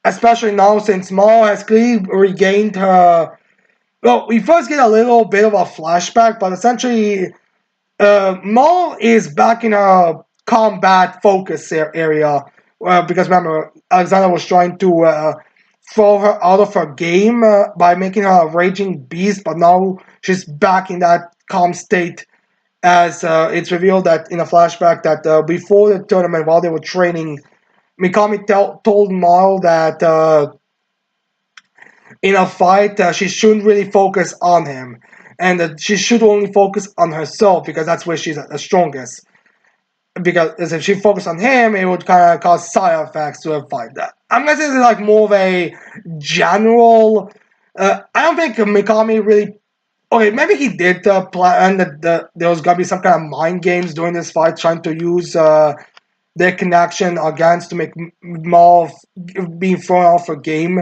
Especially now since Mao has clearly regained her. Well, we first get a little bit of a flashback, but essentially Maul is back in a combat focus area because remember Alexander was trying to throw her out of her game by making her a raging beast, but now she's back in that calm state as it's revealed that in a flashback that before the tournament, while they were training, Mikami told Mal that in a fight she shouldn't really focus on him, and that she should only focus on herself because that's where she's the strongest. Because if she focused on him, it would kind of cause side effects to a fight. I'm gonna say it's like more of a general. I don't think Mikami really. Okay, maybe he did plan that there was gonna be some kind of mind games during this fight, trying to use their connection against to make Maul being thrown off a game,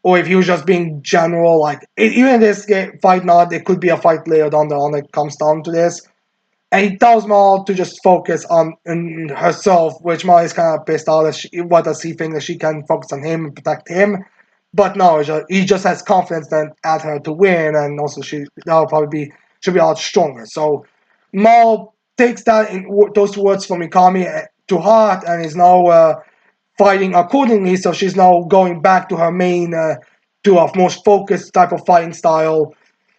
or if he was just being general. Like even in this fight, not it could be a fight later down the line that comes down to this. And he tells Maul to just focus on herself, which Maul is kind of pissed out. What does he think that she can focus on him and protect him? But no, he just has confidence then at her to win, and also that'll probably should be a lot stronger. So Maul takes those words from Mikami to heart and is now fighting accordingly. So she's now going back to her main, to a most focused type of fighting style.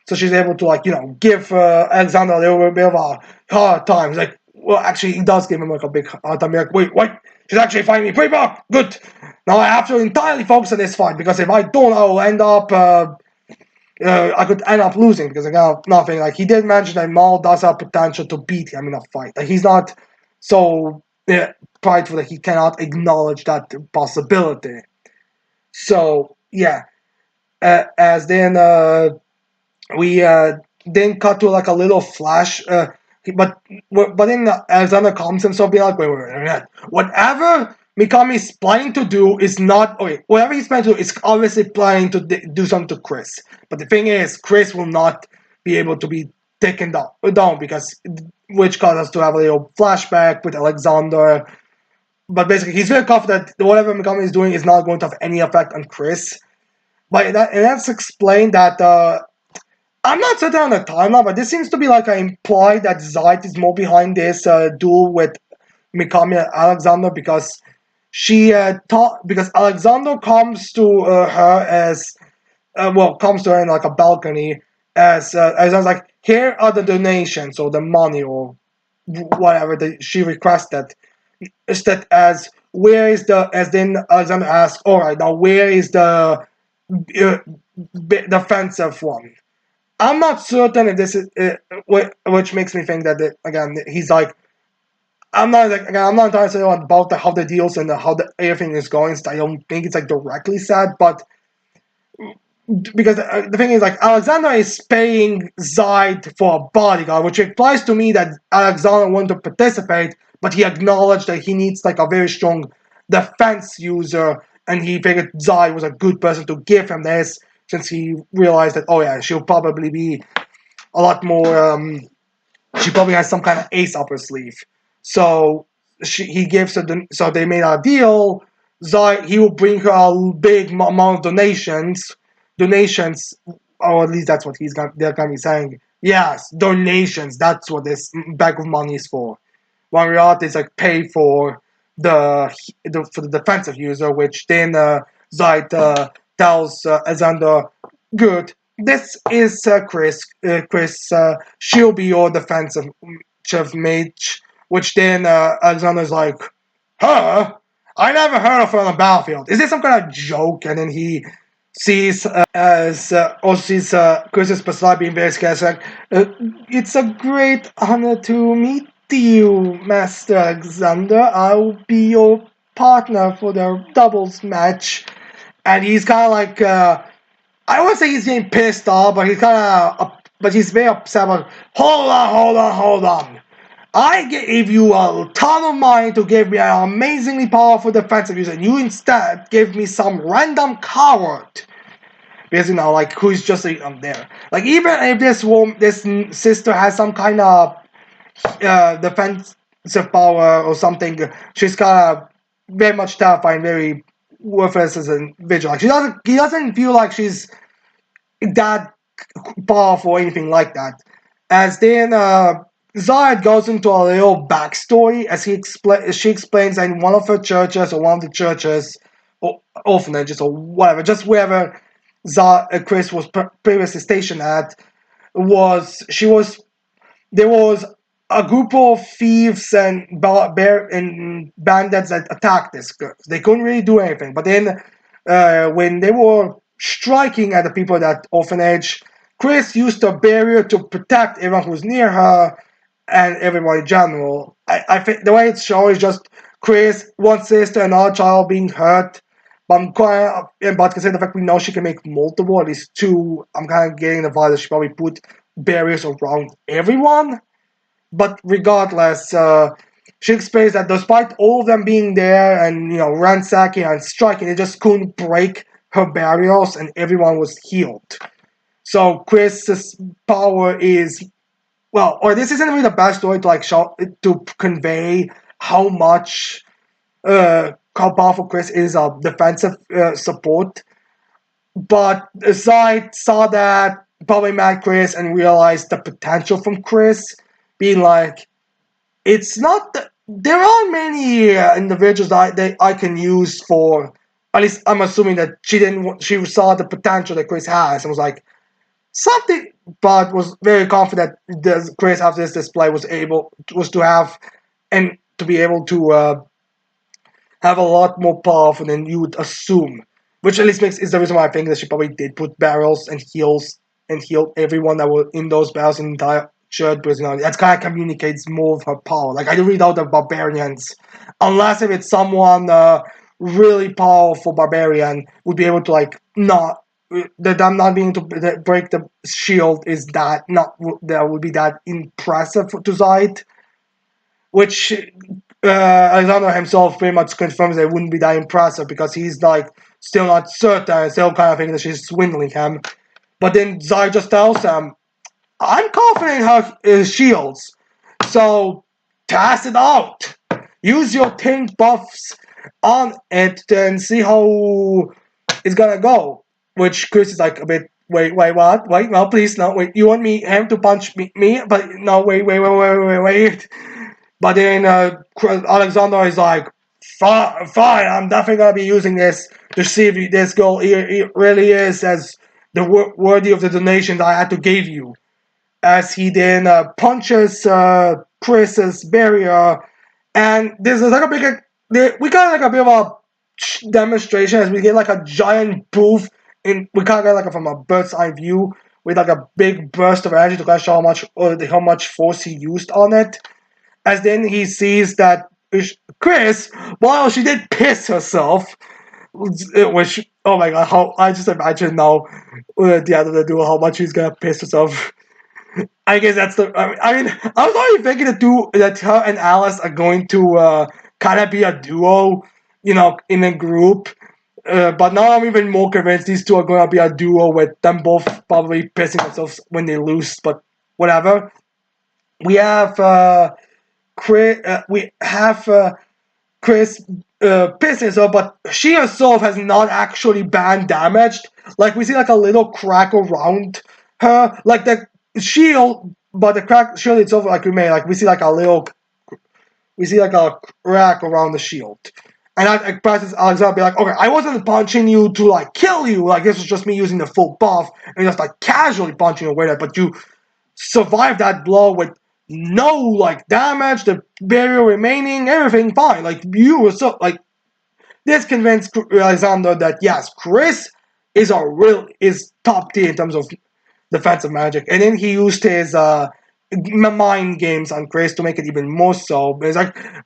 So she's able to give Alexander a little bit of a hard time. He's like, well, actually, he does give him like a big hard time. He's like, wait, she's actually fighting me pretty well. Good. Now I have to entirely focus on this fight because if I don't, I will end up. I could end up losing because I got nothing. Like he did mention that Maul does have potential to beat him in a fight. Like he's not so prideful that he cannot acknowledge that possibility. So yeah, as then we then cut to like a little flash. But then Alexander calms himself, being like, wait. Whatever Mikami is planning to do is not okay. Whatever he's planning to do is obviously planning to do something to Chris. But the thing is, Chris will not be able to be taken down because which caused us to have a little flashback with Alexander. But basically, he's very confident that whatever Mikami is doing is not going to have any effect on Chris. But that's explained that I'm not certain on the timeline, but this seems to be like implied that Zeit is more behind this duel with Mikami and Alexander because because Alexander comes to her as comes to her in like a balcony as I was like, here are the donations or the money or whatever that she requested. Instead, as where is the as then Alexander asks, all right, now where is the defensive one? I'm not certain if this is, which makes me think that again he's like, I'm not entirely sure about how the deals and how everything is going. So I don't think it's like directly said, but because the thing is like Alexander is paying Zeit for a bodyguard, which implies to me that Alexander wanted to participate, but he acknowledged that he needs like a very strong defense user, and he figured Zeit was a good person to give him this since he realized that she'll probably be a lot more. She probably has some kind of ace up her sleeve. So he gives her. So they made a deal. He will bring her a big amount of donations, or at least that's what they're gonna be saying. Yes, donations. That's what this bag of money is for. One reality is like pay for for the defensive user, which then Zeit tells Alexander, good. This is Chris. Chris, she'll be your defensive mage. Which then Alexander's like, huh? I never heard of her on the battlefield. Is this some kind of joke? And then he sees also sees Chris's personality being very scarce. Like, it's a great honor to meet you, Master Alexander. I'll be your partner for the doubles match. And he's kind of like, I won't say he's getting pissed off, but he's very upset. About, hold on. I gave you a ton of money to give me an amazingly powerful defensive user, and you instead gave me some random coward. Because like who's just there. Like even if this sister has some kind of defensive power or something, she's kind of very much terrifying, very worthless as an individual. Like he doesn't feel like she's that powerful or anything like that. As then Zayed goes into a little backstory as she explains that in one of her churches or one of the churches orphanages or whatever, just wherever Chris was previously stationed at, was there was a group of thieves and and bandits that attacked this girl. They couldn't really do anything. But then, when they were striking at the people at that orphanage, Chris used a barrier to protect everyone who was near her and everyone in general. I think the way it's shown is just Chris, one sister, and another child being hurt. But I'm quite, but considering the fact we know she can make multiple, at least two, I'm kind of getting the vibe that she probably put barriers around everyone. But regardless, she explains that despite all of them being there and ransacking and striking, they just couldn't break her barriers, and everyone was healed. So Chris's power is, well, or this isn't really the best story to show to convey how much how powerful Chris is a defensive support. But Zide saw that, probably met Chris and realized the potential from Chris, being like, it's not. There are many individuals that I can use for. At least I'm assuming that she didn't. She saw the potential that Chris has and was like something, but was very confident that Chris after this display was to have and to be able to have a lot more powerful than you would assume. Which at least is the reason why I think that she probably did put barrels and healed everyone that were in those barrels in the entire church, because that kind of communicates more of her power. Like I do read out the barbarians, unless if it's someone really powerful barbarian would be able to not them not being able to break the shield is that would be that impressive to Zayt, which Alexander himself pretty much confirms that it wouldn't be that impressive because he's still not certain, still kind of thinking that she's swindling him. But then Zai just tells him, I'm confident in her shields, so test it out. Use your tank buffs on it and see how it's gonna go. Which Chris is a bit, wait, what? Wait, no, please, no, wait, you want him to punch me? But no, wait. But then Alexander is like, fine, I'm definitely gonna be using this to see if this girl really is as worthy of the donation that I had to give you. As he then punches Chris's barrier, and there's like a big, we got a bit of a demonstration as we get a giant booth we kind of get from a bird's eye view with a big burst of energy to kind of show how much force he used on it. As then he sees that Chris, while she did piss herself, which, oh my god, how I just imagine now the end of the duel how much she's gonna piss herself. I guess that's the. I mean, I was already thinking that her and Alice are going to kind of be a duo, in a group. But now I'm even more convinced these two are going to be a duo with them both probably pissing themselves when they lose. But whatever. We have Chris pissing herself, but she herself has not actually been damaged. We see a little crack around her, the shield, but the crack shield itself remain. We see a crack around the shield. And that presses Alexander be okay, I wasn't punching you to kill you, this was just me using the full buff and just casually punching you away, but you survived that blow with no damage, the barrier remaining, everything fine. You were so this convinced Alexander that yes, Chris is top tier in terms of defensive magic, and then he used his mind games on Chris to make it even more so. But he's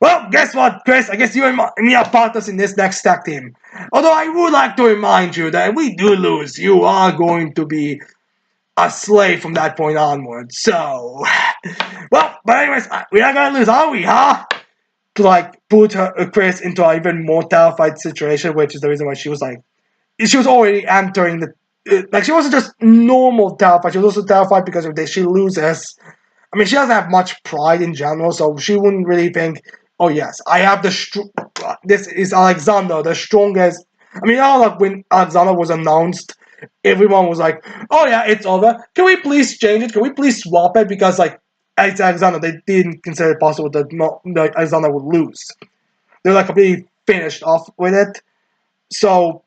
well, guess what, Chris? I guess you and me are partners in this next tag team. Although I would like to remind you that if we do lose, you are going to be a slave from that point onwards. So, well, but anyways, we're not gonna lose, are we, huh? To put Chris into an even more terrified situation, which is the reason why she was already entering the. She wasn't just normal terrified, she was also terrified because if she loses. I mean, she doesn't have much pride in general, so she wouldn't really think, oh yes, I have this is Alexander, the strongest. I mean, when Alexander was announced, everyone was like, oh yeah, it's over. Can we please change it? Can we please swap it? Because it's Alexander, they didn't consider it possible that Alexander would lose. They're completely finished off with it. So,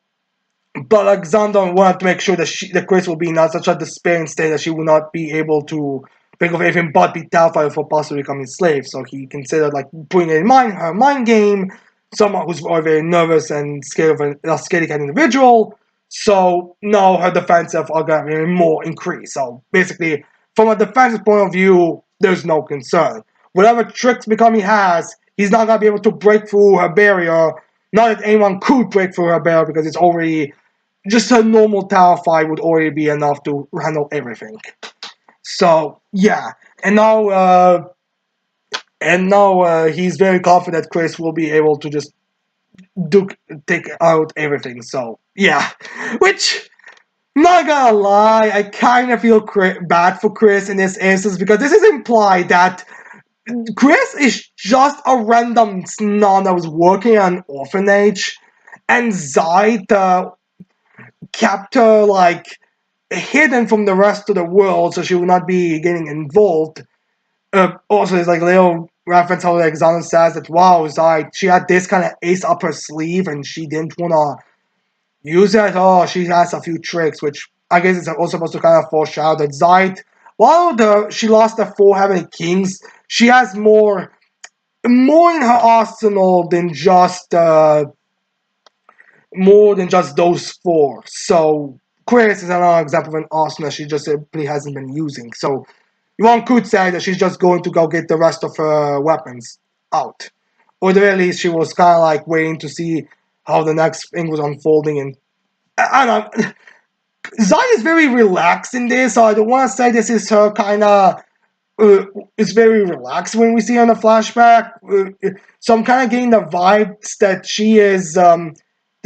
but Alexander wanted to make sure that that Chris will be in such a despairing state that she will not be able to think of anything but be terrified for possibly becoming slave. So he considered like putting it in mind her mind game, someone who's very nervous and scared of a scaredy cat individual. So now her defensive are going to be more increased. So basically, from a defensive point of view, there's no concern. Whatever tricks Mikami has, he's not going to be able to break through her barrier. Not that anyone could break through her barrier because it's already just a normal tower fight would already be enough to handle everything. So yeah, and now he's very confident Chris will be able to just do take out everything. So yeah, which not gonna lie, I kind of feel bad for Chris in this instance because this is implied that Chris is just a random nun that was working at an orphanage, and Zayt kept her like hidden from the rest of the world so she would not be getting involved. Also, there's like a little reference how Alexander says that wow, it's like she had this kind of ace up her sleeve and she didn't wanna use it. Oh, she has a few tricks, which I guess it's also supposed to kind of foreshadow that Zayt, while she lost the four Heavenly Kings, she has more in her arsenal than just those four. So Chris is another example of an arsenal she just simply hasn't been using. So one could say that she's just going to go get the rest of her weapons out. Or at the very least, she was kind of like waiting to see how the next thing was unfolding. And I don't know. Zai is very relaxed in this, so I don't want to say this is her kind of. It's very relaxed when we see her in the flashback. So I'm kind of getting the vibes that she is. That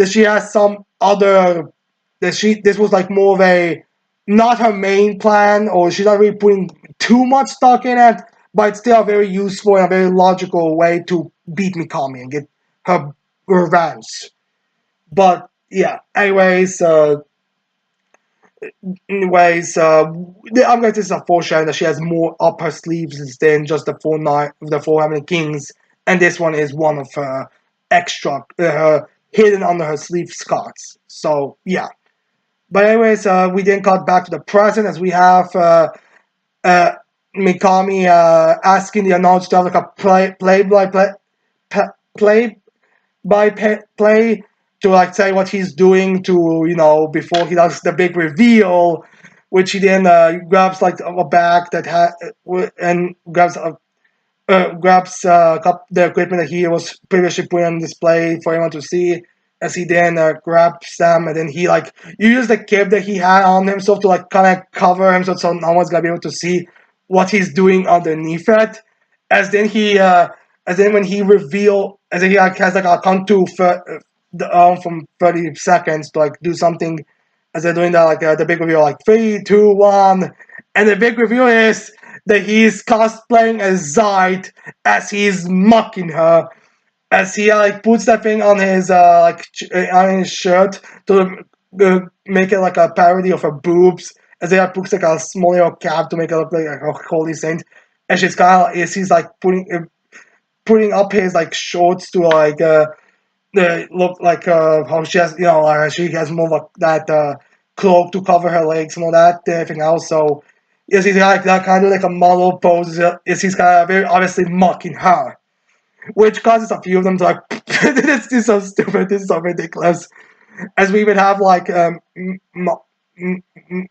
she has some other. That this was like more of a. Not her main plan, or she's not really putting too much stock in it, but it's still a very useful and a very logical way to beat Mikami and get her revenge. But yeah, I'm going to say foreshadowing that she has more up her sleeves than just the four Heavenly Kings, and this one is one of her extra, hidden under her sleeve cards. So yeah. But anyways, we then cut back to the present as we have uh, Mikami asking the announcer to have like a play play to like say what he's doing to before he does the big reveal, which he then grabs like a bag that and grabs the equipment that he was previously putting on display for everyone to see. As he then grabs them, and then he like uses the cape that he had on himself to like kind of cover himself, so no one's gonna be able to see what he's doing underneath it. As then he, as then when he reveal, as then he like has like a count to from 30 seconds to like do something. As they're doing that, like the big reveal, like 3, 2, 1, and the big reveal is that he's cosplaying as Zayt as he's mocking her, as he like puts that thing on his on his shirt to make it like a parody of her boobs, as he like, puts like a small little cap to make it look like a holy saint, and she's kind of is he's like putting up his like shorts to like look like how she has she has more of that cloak to cover her legs and all that everything else. So yes, he's like that kind of like a model pose. Is he's kind of very obviously mocking her, which causes a few of them to like this is so stupid, this is so ridiculous. As we would have like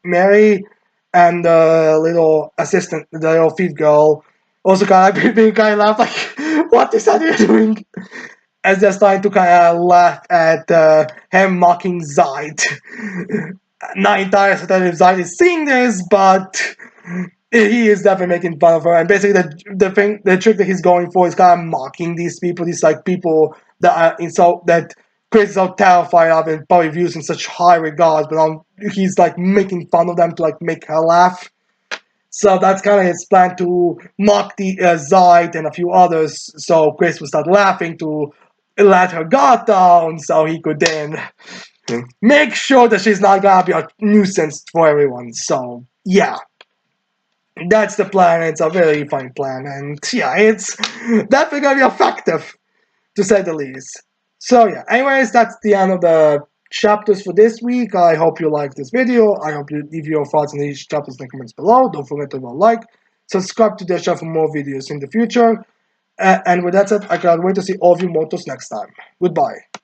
Mary and the little assistant, the little feed girl, also kind of being kind of laugh like, what is that you're doing? As they're starting to kind of laugh at him mocking Zayt. Not entirely certain if Zayt is seeing this, but he is definitely making fun of her. And basically, the trick that he's going for is kind of mocking these people. These like people that are that Chris is so terrified of and probably views in such high regards, but he's like making fun of them to like make her laugh. So that's kind of his plan to mock the Zayt and a few others. So Chris will start laughing to let her guard down, so he could then make sure that she's not gonna be a nuisance for everyone. So yeah, that's the plan. It's a very fun plan, and yeah, it's definitely gonna be effective to say the least. So yeah, anyways, that's the end of the chapters for this week. I hope you liked this video. I hope you leave your thoughts on each chapters in the comments below. Don't forget to like, subscribe to the channel for more videos in the future. And with that said, I can't wait to see all of you motos next time. Goodbye.